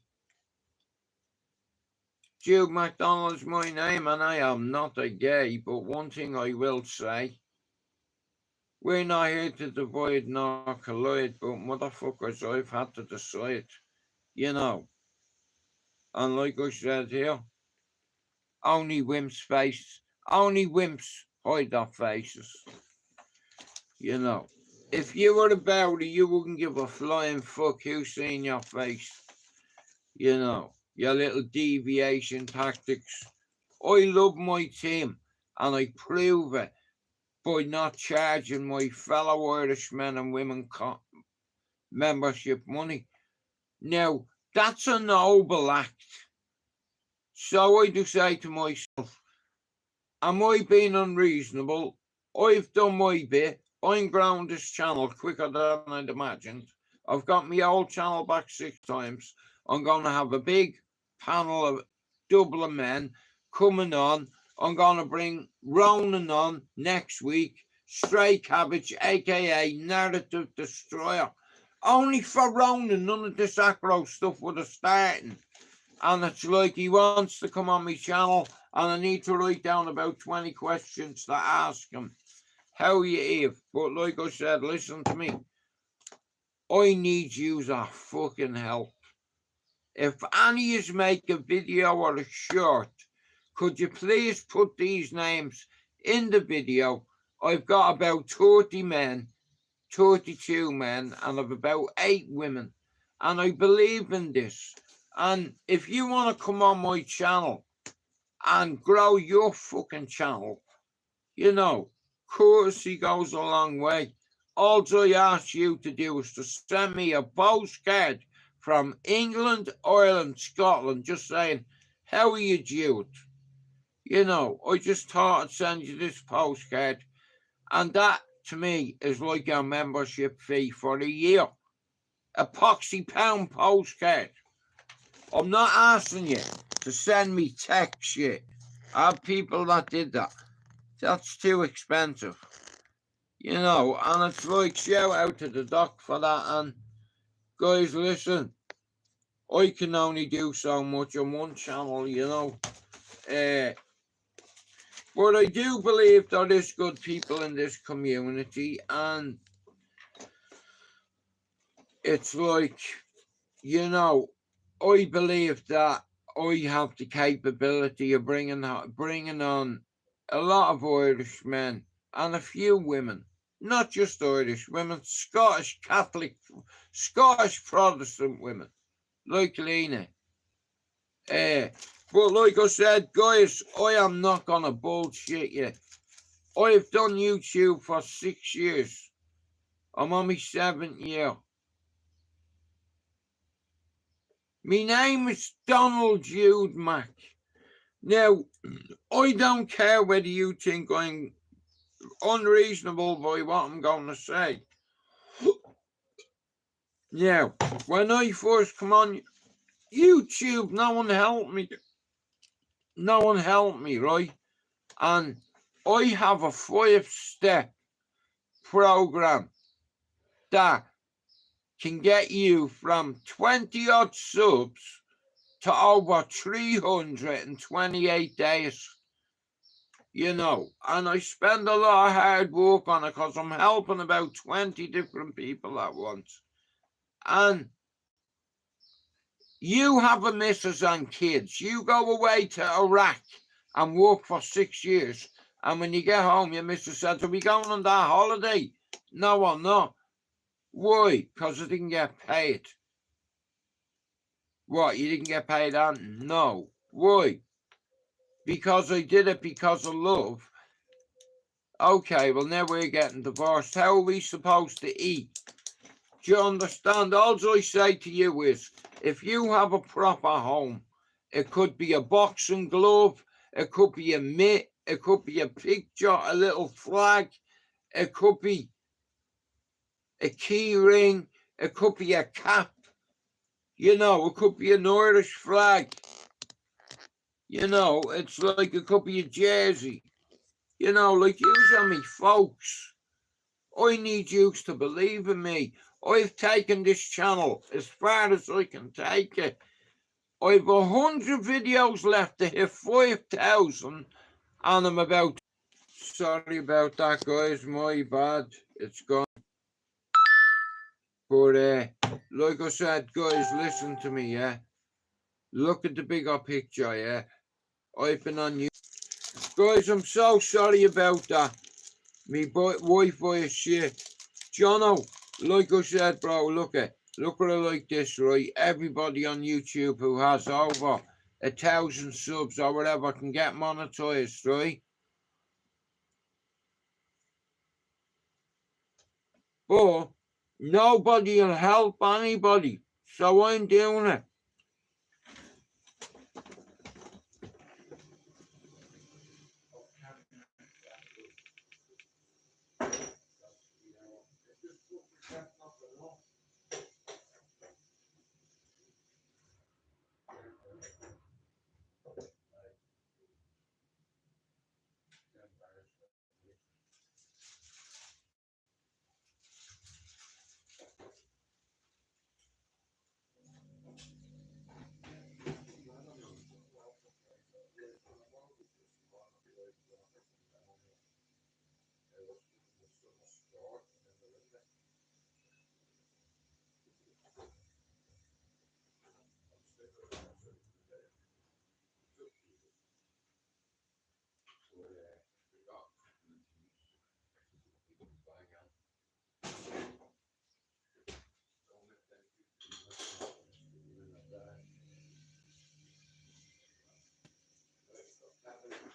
Jude MacDonald's my name, and I am not a gay, but one thing I will say, we're not here to divide nor collide, but motherfuckers, I've had to decide, you know. And like I said here, only wimps hide their faces, you know. If you were a Bowery, you wouldn't give a flying fuck who's seen your face, you know. Your little deviation tactics. I love my team, and I prove it by not charging my fellow Irish men and women membership money. Now, that's a noble act. So I do say to myself, am I being unreasonable? I've done my bit. I'm ground this channel quicker than I'd imagined. I've got my old channel back 6 times. I'm going to have a big panel of Dublin men coming on. I'm going to bring Ronan on next week. Straight Cabbage, a.k.a. Narrative Destroyer. Only for Ronan, none of this aggro stuff would have started. And it's like he wants to come on my channel and I need to write down about 20 questions to ask him. How you Eve? But like I said, listen to me. I need your fucking help. If any of you make a video or a short, could you please put these names in the video? I've got about 30 men, 32 men, and I've about 8 women. And I believe in this. And if you want to come on my channel and grow your fucking channel. You know, courtesy goes a long way. All I ask you to do is to send me a postcard from England, Ireland, Scotland, just saying, how are you, Jude? You know, I just thought I'd send you this postcard, and that to me is like a membership fee for a year. A poxy pound postcard. I'm not asking you to send me text shit. I have people that did that. That's too expensive. You know, and it's like, shout out to the doc for that. And guys, listen, I can only do so much on one channel, you know. But I do believe there is good people in this community, and it's like, you know, I believe that I have the capability of bringing on a lot of Irish men and a few women, not just Irish women, Scottish Catholic, Scottish Protestant women, like Lena. But like I said, guys, I am not gonna bullshit you. I've done YouTube for 6 years. I'm on my 7th year. My name is Donald Jude Mack. Now, I don't care whether you think I'm unreasonable by what I'm going to say. Now, when I first come on YouTube, no one helped me. No one helped me, right? And I have a 5-step program that can get you from 20 odd subs to over 328 days. You know, and I spend a lot of hard work on it because I'm helping about 20 different people at once. And you have a missus and kids. You go away to Iraq and work for 6 years. And when you get home, your missus says, are we going on that holiday? No, I'm not. Why? Because I didn't get paid. What, you didn't get paid, Anton? No. Why? Because I did it because of love. Okay, well, now we're getting divorced. How are we supposed to eat? Do you understand? All I say to you is, if you have a proper home, it could be a boxing glove, it could be a mitt, it could be a picture, a little flag, it could be a key ring, it could be a cap, you know, it could be an Irish flag. You know, it's like it could be a jersey. You know, like you and me, folks. I need you to believe in me. I've taken this channel as far as I can take it. I've 100 videos left to hit 5,000, and I'm about. Sorry about that, guys. My bad. It's gone. But like I said, guys, listen to me. Yeah, look at the bigger picture. Yeah, I've been on you, guys. I'm so sorry about that. Me Wi-Fi is shit. Jono, like I said, bro, look at it like this, right? Everybody on YouTube who has over 1,000 subs or whatever can get monetized, right? But nobody will help anybody, so I'm doing it.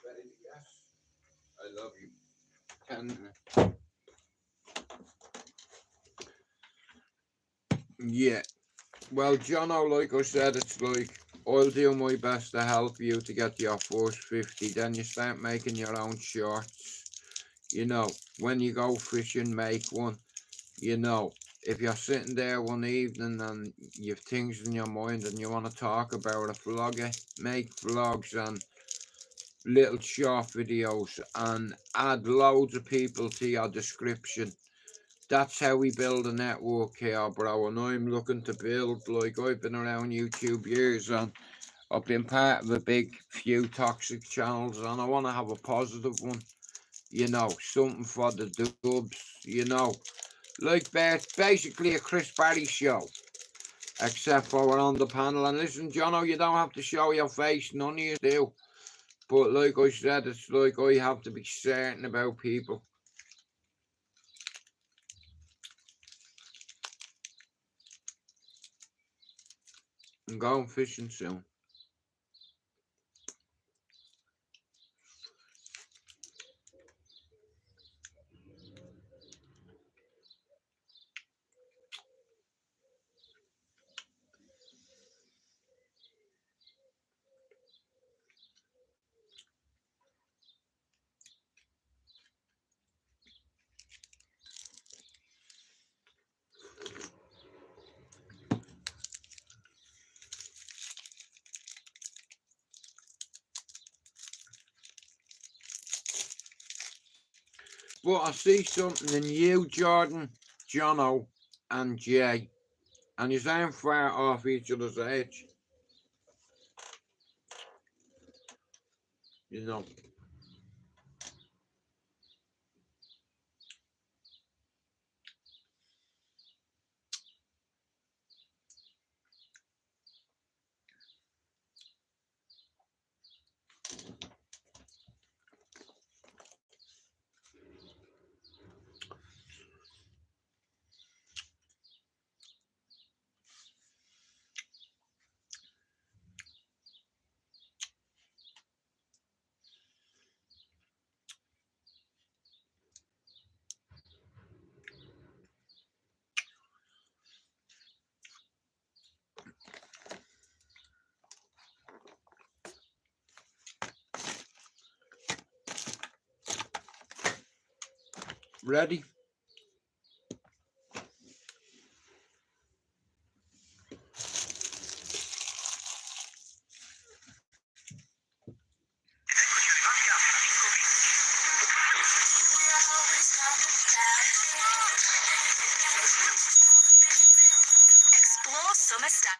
baby, yes. I love you. And yeah, well, Jono, like I said, it's like I'll do my best to help you to get your first 50. Then you start making your own shorts. You know, when you go fishing, make one. You know, if you're sitting there one evening and you've things in your mind and you want to talk about a vlogger, make vlogs and little short videos and add loads of people to your description. That's how we build a network here, bro. And I'm looking to build, like, I've been around YouTube years and I've been part of a big few toxic channels and I want to have a positive one. You know, something for the dubs, you know. Like basically a Chris Barry show. Except for we're on the panel. And listen, Jono, you don't have to show your face. None of you do. But like I said, it's like I have to be certain about people. I'm going fishing soon. But I see something in you, Jordan, Jono, and Jay. And you ain't far off each other's age. You know. Ready? Explore summer style.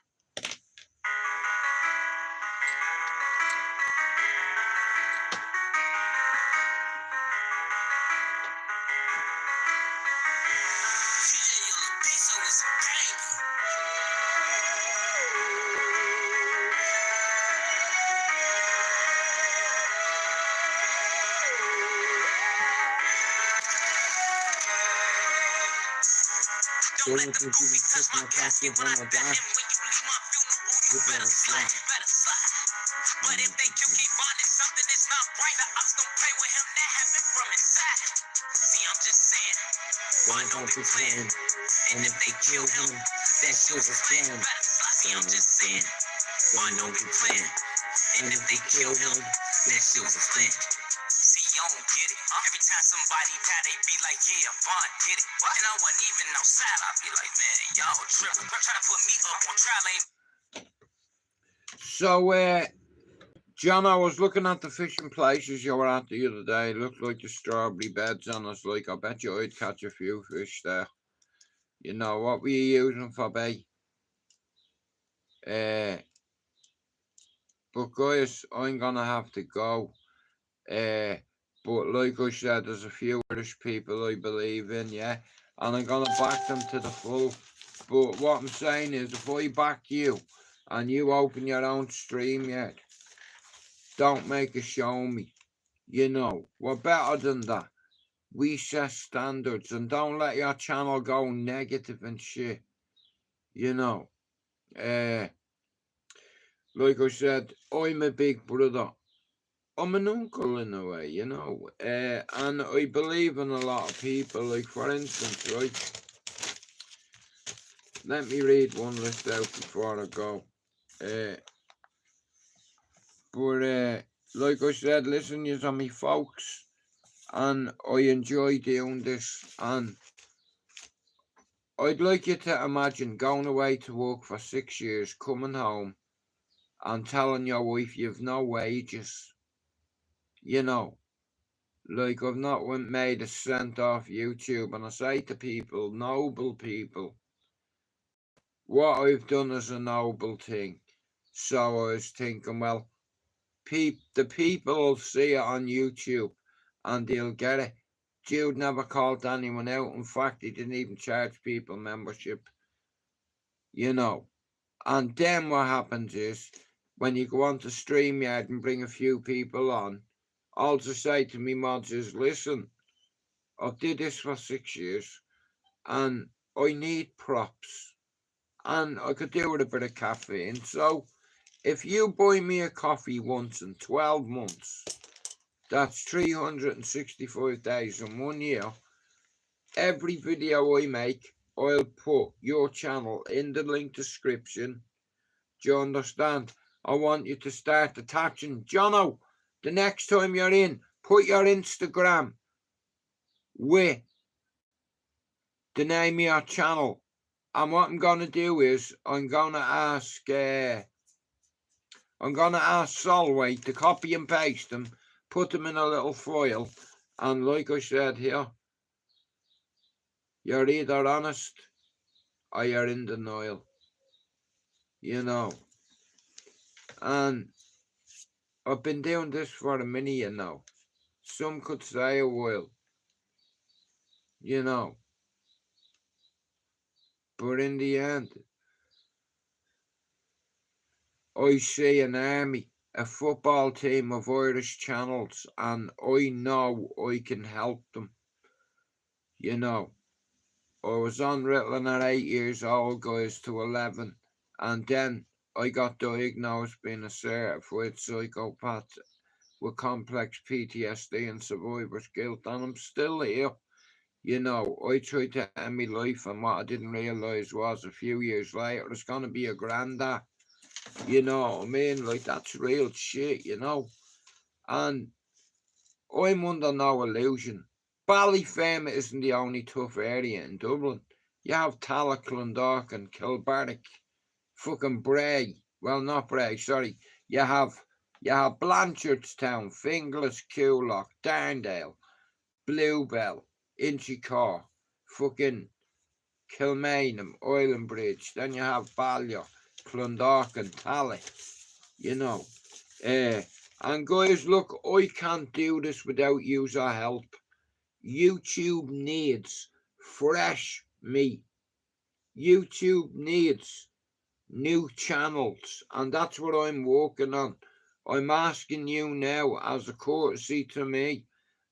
Don't let the movie touch my casket when I die. When you leave my funeral, you better slide, better slide. But if they keep finding something that's not right, the ops don't play with him, that happened from inside. See, I'm just saying, why don't we plan? And if they kill him, that shit was planned. See, I'm just saying, why don't we plan? And if they kill him, that shit was planned. See, you don't get it. Every time somebody die, they be like, yeah, Vaughn did it. And I wasn't even outside. I be like, man, y'all tripping. Try to put me up on trial. So, John, I was looking at the fishing places you were at the other day. It looked like the strawberry beds on us. Like, I bet you I'd catch a few fish there. You know, what were you using for bait? But guys, I'm gonna have to go. But like I said, there's a few Irish people I believe in, yeah, and I'm gonna back them to the full. But what I'm saying is, if I back you and you open your own stream yet, don't make a show me. You know, we're better than that. We set standards and don't let your channel go negative and shit. You know, like I said, I'm a big brother. I'm an uncle in a way, you know, and I believe in a lot of people. Like, for instance, right, let me read one list out before I go. But like I said, listen, you to me folks, and I enjoy doing this, and I'd like you to imagine going away to work for 6 years, coming home, and telling your wife you've no wages, you know. Like, I've not made a cent off YouTube, and I say to people, noble people, what I've done is a noble thing. So I was thinking, well, the people will see it on YouTube, and they'll get it. Jude never called anyone out. In fact, he didn't even charge people membership, you know. And then what happens is, when you go on to StreamYard and bring a few people on, I'll just say to me mods is, listen, I've did this for 6 years, and I need props, and I could do with a bit of caffeine. So if you buy me a coffee once in 12 months, that's 365 days in 1 year. Every video I make, I'll put your channel in the link description. Do you understand? I want you to start attaching. Jono, the next time you're in, put your Instagram with the name of your channel. And what I'm going to do is, I'm going to ask Solway to copy and paste them, put them in a little file, and like I said here, you're either honest or you're in denial, you know. And I've been doing this for a minute, you know. Some could say a while, you know. But in the end, I see an army, a football team of Irish channels, and I know I can help them, you know. I was on Ritalin at 8 years old, guys, to 11, and then I got diagnosed being a certified psychopath with complex PTSD and survivor's guilt, and I'm still here. You know, I tried to end my life, and what I didn't realise was a few years later, it's going to be a granddad. You know what I mean? Like, that's real shit, you know. And I'm under no illusion. Ballyfermot isn't the only tough area in Dublin. You have Tallaght, Clondalk and Kilbarrack, fucking Bray. Well, not Bray, sorry. You have Blanchardstown, Finglas, Coolock, Darndale, Bluebell, Inchicore, fucking Kilmainham, Islandbridge. Then you have Ballier, Clondalk and Tallaght, you know. And guys, look, I can't do this without user help. YouTube needs fresh meat. YouTube needs new channels, and that's what I'm working on. I'm asking you now as a courtesy to me,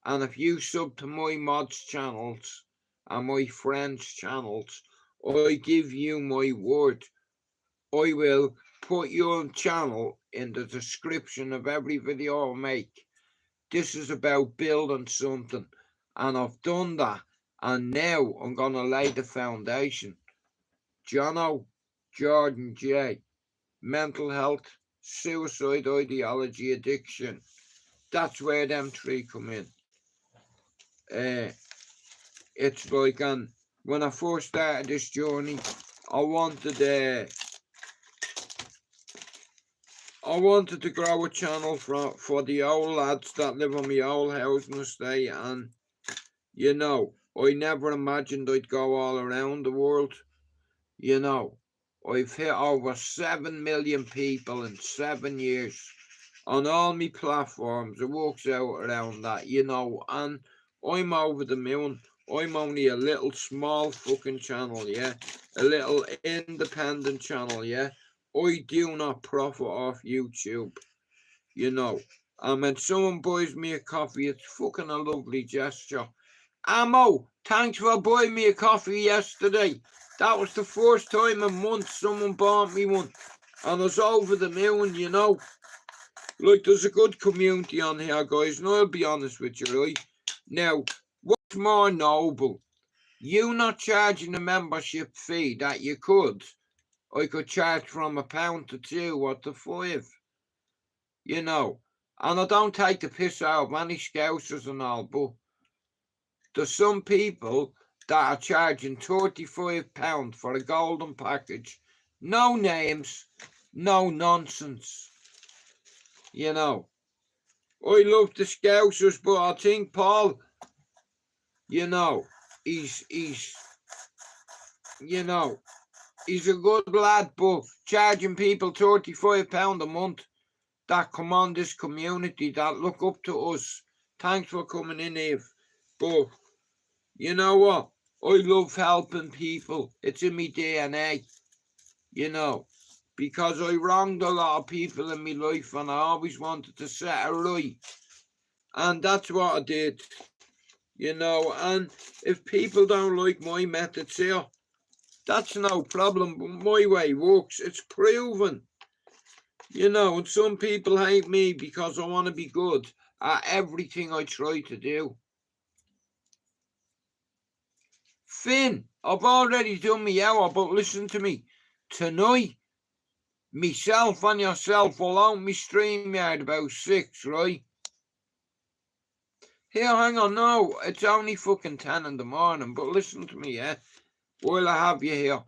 and if you sub to my mods channels and my friends channels, I give you my word, I will put your channel in the description of every video I make. This is about building something, and I've done that, and now I'm going to lay the foundation. Jono, Jordan J, mental health, suicide ideology, addiction. That's where them three come in. It's like, and when I first started this journey, I wanted to grow a channel for the old lads that live on my old housing estate, and you know, I never imagined I'd go all around the world. You know, I've hit over 7 million people in 7 years on all my platforms. It works out around that, you know, and I'm over the moon. I'm only a little small fucking channel, yeah, a little independent channel, yeah. I do not profit off YouTube, you know. And when someone buys me a coffee, it's fucking a lovely gesture. Ammo, thanks for buying me a coffee yesterday. That was the first time in months someone bought me one, and I was over the moon, you know. Like, there's a good community on here, guys, and I'll be honest with you, right? Now, what's more noble? You not charging a membership fee that you could. I could charge from £1 to £2 or to £5. You know, and I don't take the piss out of any scousers and all, but there's some people that are charging £35 for a golden package. No names, no nonsense. You know, I love the scousers, but I think Paul, you know, he's a good lad, but charging people £35 a month that come on this community, that look up to us. Thanks for coming in, Eve. But you know what? I love helping people. It's in my DNA, you know, because I wronged a lot of people in my life and I always wanted to set it right. And that's what I did, you know. And if people don't like my methods here, that's no problem. But my way works. It's proven. You know, and some people hate me because I want to be good at everything I try to do. Finn, I've already done my hour, but listen to me. Tonight, myself and yourself will own me StreamYard about 6, right? Here, hang on, no, it's only fucking 10 in the morning, but listen to me, yeah? While I have you here,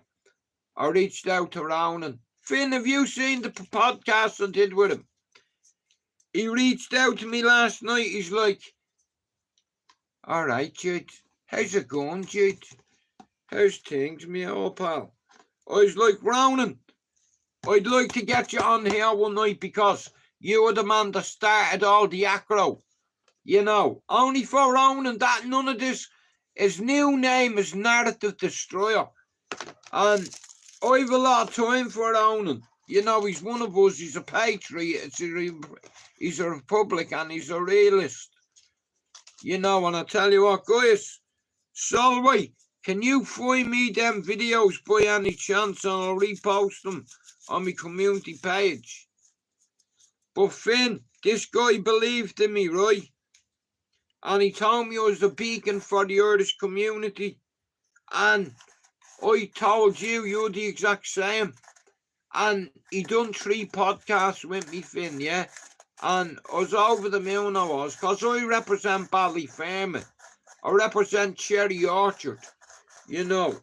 I reached out to Ronan. Finn, have you seen the podcast I did with him? He reached out to me last night. He's like, all right, Jude. How's it going, Jude? How's things, me old pal? I was like, Ronan, I'd like to get you on here one night because you were the man that started all the acro. You know, only for Ronan, that none of this, his new name is Narrative Destroyer. And I've a lot of time for Ronan. You know, he's one of us. He's a patriot. He's a Republican. He's a realist. You know, and I tell you what, guys, Solway, can you find me them videos by any chance and I'll repost them on my community page? But Finn, this guy believed in me, right? And he told me I was the beacon for the Irish community. And I told you, you're the exact same. And he done 3 podcasts with me, Finn, yeah? And I was over the moon, I was, because I represent Ballyfermot. I represent Cherry Orchard, you know.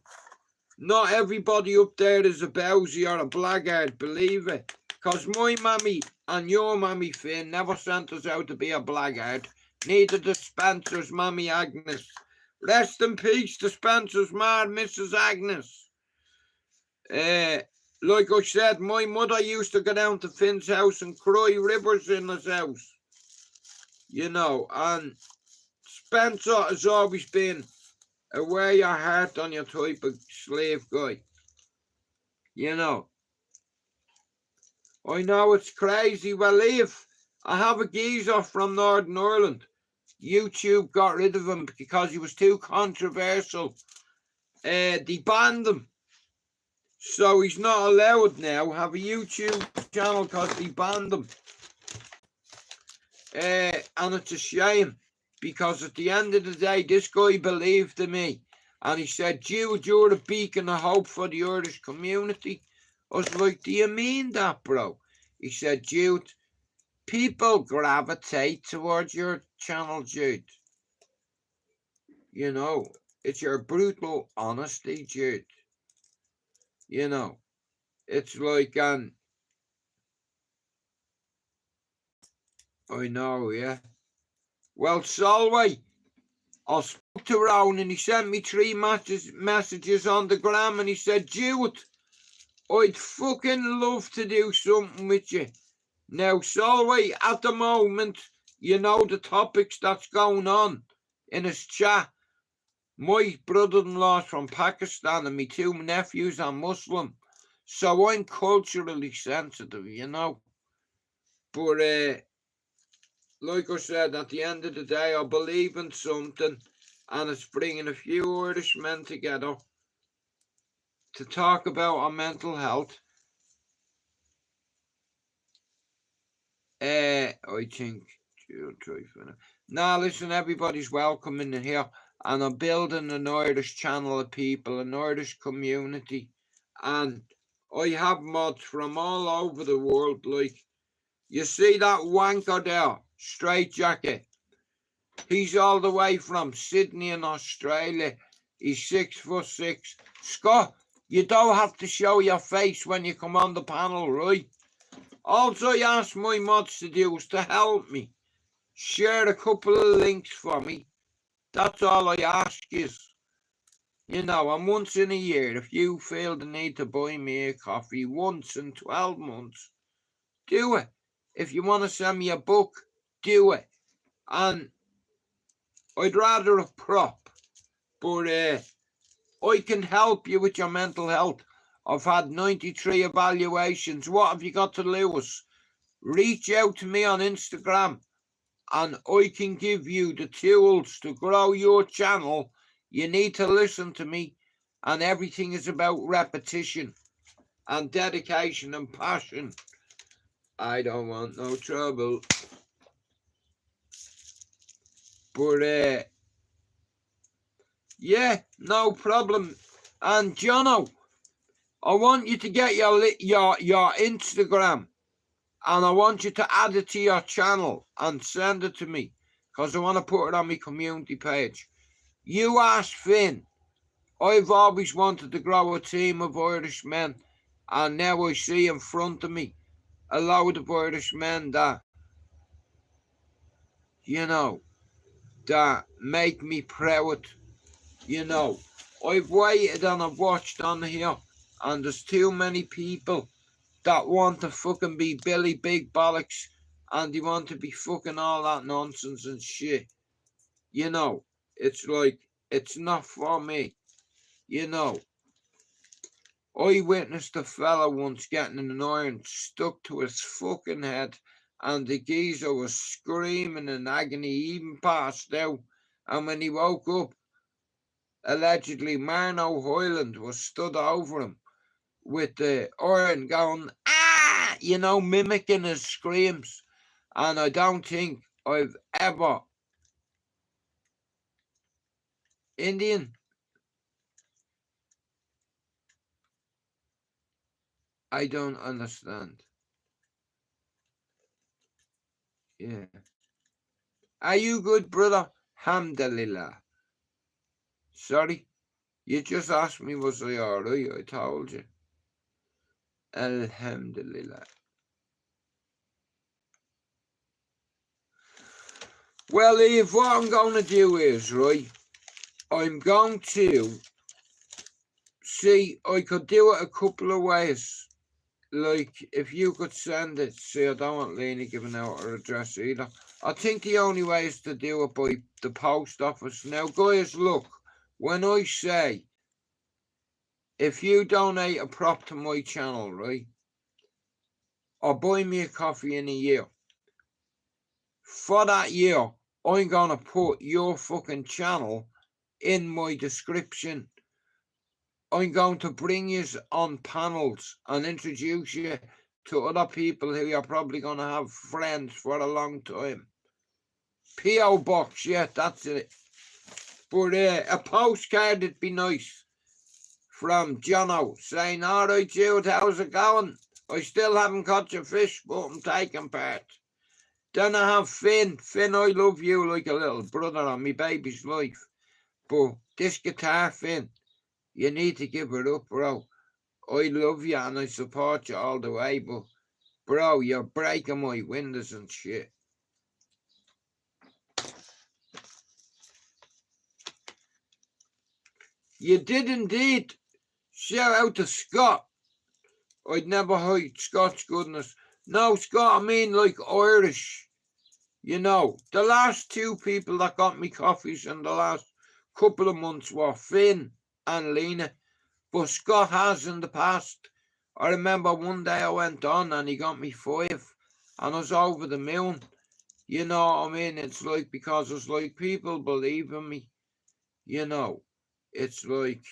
Not everybody up there is a bowsy or a blackguard, believe it. Because my mammy and your mammy, Finn, never sent us out to be a blackguard. Neither did Spencer's mammy, Agnes. Rest in peace to Spencer's ma, Mrs. Agnes. Like I said, my mother used to go down to Finn's house and cry rivers in his house. You know, and Spencer has always been a wear your heart on your type of slave guy. You know. I know it's crazy. Well, if I have a geezer from Northern Ireland, YouTube got rid of him because he was too controversial. They banned him. So he's not allowed now have a YouTube channel because they banned him. And it's a shame because at the end of the day, this guy believed in me. And he said, Jude, you're a beacon of hope for the Irish community. I was like, do you mean that, bro? He said, Jude, people gravitate towards your channel, Jude. You know, it's your brutal honesty, Jude. You know, it's like, I know, yeah. Well, Solway, I spoke to Rowan and he sent me 3 messages on the gram and he said, Jude, I'd fucking love to do something with you. Now, Solway, at the moment, you know the topics that's going on in his chat. My brother-in-law's from Pakistan and my 2 nephews are Muslim. So I'm culturally sensitive, you know. But, like I said, at the end of the day, I believe in something. And it's bringing a few Irish men together to talk about our mental health. I think 2, 3, 4. Now listen, everybody's welcome in here, and I'm building an Irish channel of people, an Irish community, and I have mods from all over the world. Like, you see that wanker there, straight jacket. He's all the way from Sydney in Australia. He's 6'6". Scott, you don't have to show your face when you come on the panel, right? All I ask my mods to do is to help me. Share a couple of links for me. That's all I ask is. You know, and once in a year, if you feel the need to buy me a coffee once in 12 months, do it. If you want to send me a book, do it. And I'd rather a prop, but I can help you with your mental health. I've had 93 evaluations. What have you got to lose? Reach out to me on Instagram and I can give you the tools to grow your channel. You need to listen to me, and everything is about repetition and dedication and passion. I don't want no trouble. But yeah, no problem. And Jono, I want you to get your Instagram, and I want you to add it to your channel and send it to me, because I want to put it on my community page. You ask Finn. I've always wanted to grow a team of Irish men, and now I see in front of me a load of Irish men that, you know, that make me proud. You know, I've waited and I've watched on here, and there's too many people that want to fucking be Billy Big Bollocks, and they want to be fucking all that nonsense and shit. You know, it's like, it's not for me. You know, I witnessed a fella once getting an iron stuck to his fucking head, and the geezer was screaming in agony, he even passed out. And when he woke up, allegedly Marno Hoyland was stood over him with the iron going, ah, you know, mimicking his screams. And I don't think I've ever... Indian? I don't understand. Yeah. Are you good, brother? Alhamdulillah. Sorry? You just asked me, was I alright? I told you. Alhamdulillah. Well, Eve, what I'm going to do is, right, I'm going to see, I could do it a couple of ways. Like, if you could send it, see, I don't want Lena giving out her address either. I think the only way is to do it by the post office. Now, guys, look, when I say, if you donate a prop to my channel, right, or buy me a coffee in a year, for that year, I'm going to put your fucking channel in my description. I'm going to bring you on panels and introduce you to other people who you're probably going to have friends for a long time. P.O. Box, yeah, that's it. But a postcard would be nice from Jono saying, all right, Jude, how's it going? I still haven't caught your fish, but I'm taking part. Then I have Finn. Finn, I love you like a little brother on my baby's life. But this guitar, Finn, you need to give it up, bro. I love you and I support you all the way, but bro, you're breaking my windows and shit. You did indeed. Shout out to Scott. I'd never hide Scott's goodness. No, Scott, I mean like Irish. You know, the last two people that got me coffees in the last couple of months were Finn and Lena. But Scott has in the past. I remember one day I went on and he got me 5 and I was over the moon. You know what I mean? It's like, because it's like people believe in me. You know, it's like,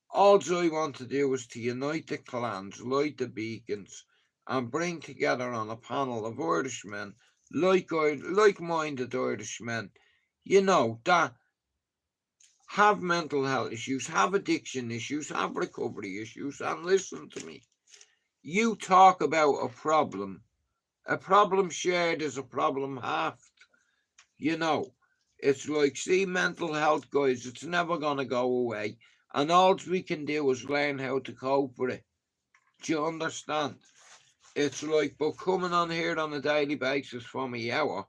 all I want to do is to unite the clans, light the beacons, and bring together on a panel of Irishmen, like-minded Irishmen, you know, that have mental health issues, have addiction issues, have recovery issues, and listen to me. You talk about a problem shared is a problem halved. You know, it's like, see, mental health, guys, it's never going to go away. And all we can do is learn how to cope with it. Do you understand? It's like, but coming on here on a daily basis for me hour,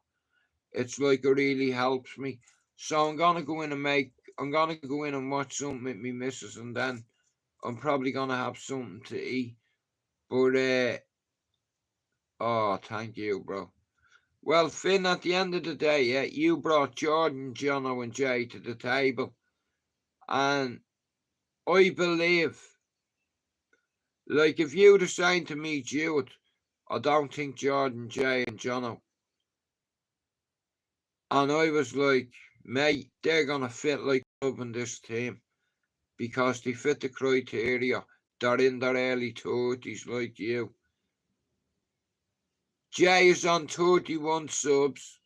it's like it really helps me. So I'm going to go in and watch something with me missus, and then I'm probably going to have something to eat. But, oh, thank you, bro. Well, Finn, at the end of the day, yeah, you brought Jordan, Jono, and Jay to the table. And I believe, like, if you'd have saying to me, Jude, I don't think Jordan, Jay, and Jono. And I was like, mate, they're going to fit like love in this team because they fit the criteria. They're in their early 30s like you. Jay is on 31 subs.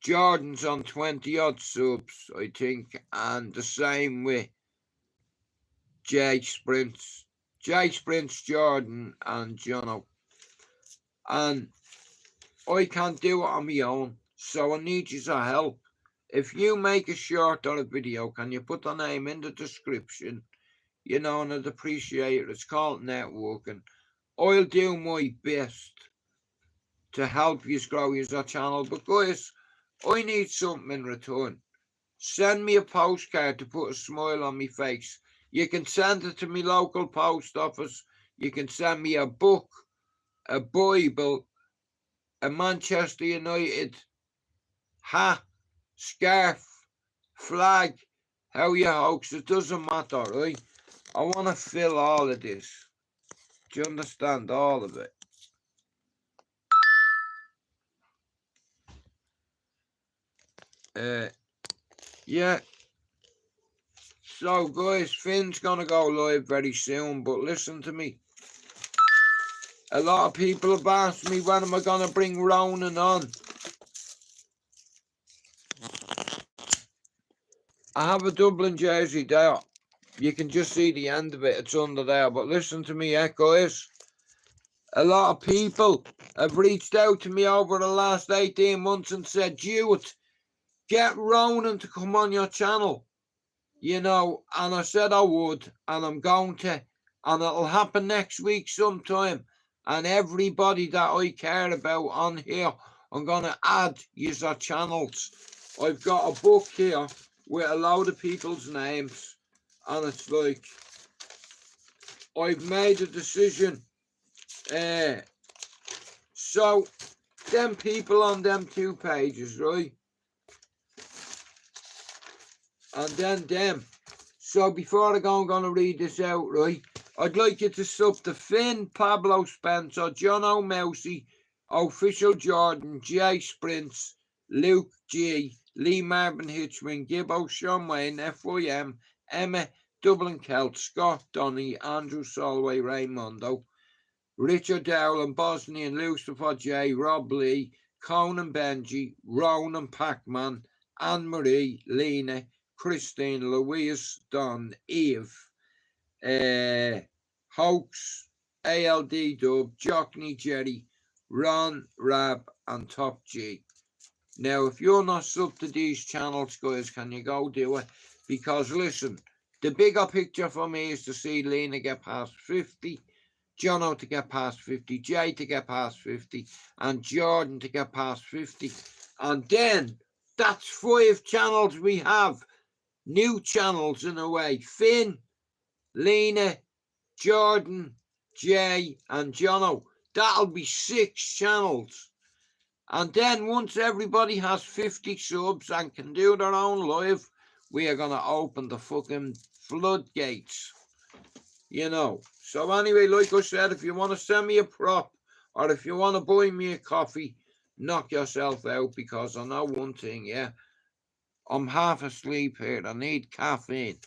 Jordan's on 20-odd subs, I think. And the same with Jay Sprints, Jordan, and Jono. And I can't do it on my own, so I need your help. If you make a short or a video, can you put the name in the description? You know, and I'd appreciate it. It's called networking. I'll do my best to help you grow your channel. But guys, I need something in return. Send me a postcard to put a smile on my face. You can send it to my local post office. You can send me a book, a Bible, a Manchester United hat, scarf, flag, how you hoax. It doesn't matter, right? I want to fill all of this. Do you understand all of it? Yeah. So, guys, Finn's going to go live very soon, but listen to me. A lot of people have asked me, when am I going to bring Ronan on? I have a Dublin jersey there. You can just see the end of it. It's under there. But listen to me, guys. A lot of people have reached out to me over the last 18 months and said, Jude, get Ronan to come on your channel. You know, and I said I would, and I'm going to, and it'll happen next week sometime. And everybody that I care about on here, I'm going to add user channels. I've got a book here with a load of people's names, and it's like, I've made a decision. So, them people on them 2 pages, right? And then them. So before I go, I'm going to read this out, right? I'd like you to sub to Finn, Pablo Spencer, John O'Mousey, Official Jordan, Jay Sprints, Luke G, Lee Marvin Hitchman, Gibbo, Sean Wayne, FYM, Emma, Dublin Celt, Scott Donny, Andrew Solway, Raymondo, Richard Dowland, Bosnian, Lucifer J, Rob Lee, Conan Benji, Ronan Pacman, Anne-Marie, Lena, Christine, Louise, Don, Eve, Hoax, ALD Dub, Jockney, Jerry, Ron, Rab, and Top G. Now, if you're not sub to these channels, guys, can you go do it? Because, listen, the bigger picture for me is to see Lena get past 50, Jono to get past 50, Jay to get past 50, and Jordan to get past 50. And then, that's 5 channels we have. New channels in a way. Finn, Lena, Jordan, Jay, and Jono. That'll be 6 channels. And then once everybody has 50 subs and can do their own live, we are going to open the fucking floodgates. You know. So anyway, like I said, if you want to send me a prop or if you want to buy me a coffee, knock yourself out, because I know one thing, yeah. I'm half asleep here. I need caffeine.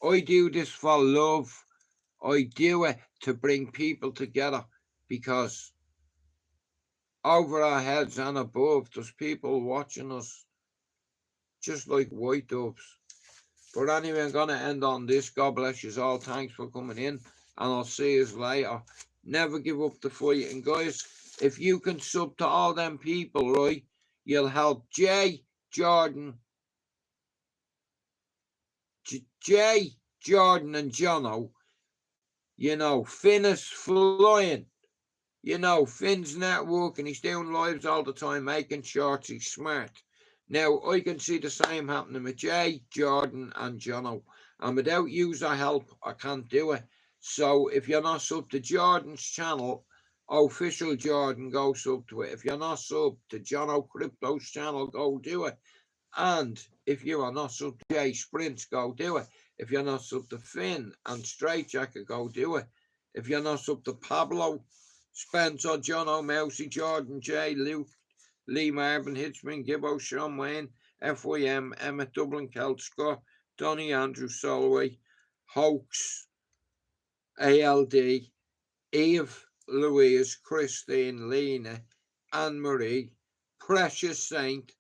I do this for love. I do it to bring people together. because over our heads and above, there's people watching us just like white doves. But anyway, I'm going to end on this. God bless you all. Thanks for coming in, and I'll see you later. Never give up the fight. And guys, if you can sub to all them people, right, you'll help Jay, Jordan, Jordan and Jono. You know, Finn is flying. You know, Finn's networking. He's doing lives all the time, making shorts. He's smart. Now, I can see the same happening with Jay, Jordan, and Jono. And without user help, I can't do it. So if you're not sub to Jordan's channel, official Jordan, go sub to it. If you're not sub to Jono Crypto's channel, go do it. And if you are not sub to Jay Sprints, go do it. If you're not sub to Finn and Straight Jacket, go do it. If you're not sub to Pablo, Spencer, Jono, Mousy, Jordan, Jay, Luke, Lee Marvin, Hitchman, Gibbo, Sean Wayne, FYM, Emmett, Dublin, Celt, Scott, Donny, Andrew, Soloway, Hoax, ALD, Eve, Louise, Christine, Lena, Anne-Marie, Precious Saint,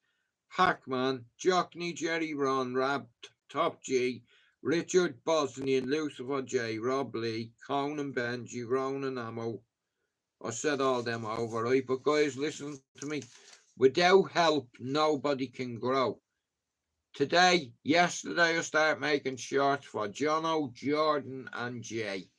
Pac-Man, Jockney, Jerry, Ron, Rab, Top G, Richard, Bosnian, Lucifer J, Rob Lee, Conan, Benji, Ronan, Ammo. I said all them over, right? But guys, listen to me. Without help, nobody can grow. Yesterday, I started making shorts for Jono, Jordan, and Jay.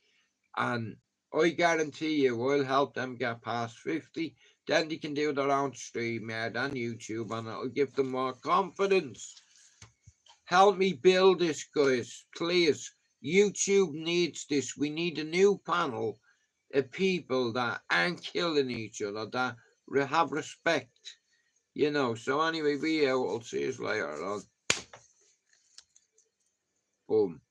And I guarantee you, I'll help them get past 50. Then they can do their own stream and YouTube, and it'll give them more confidence. Help me build this, guys, please. YouTube needs this. We need a new panel of people that aren't killing each other, that have respect. You know, so anyway, be out. I'll see you later on. Boom.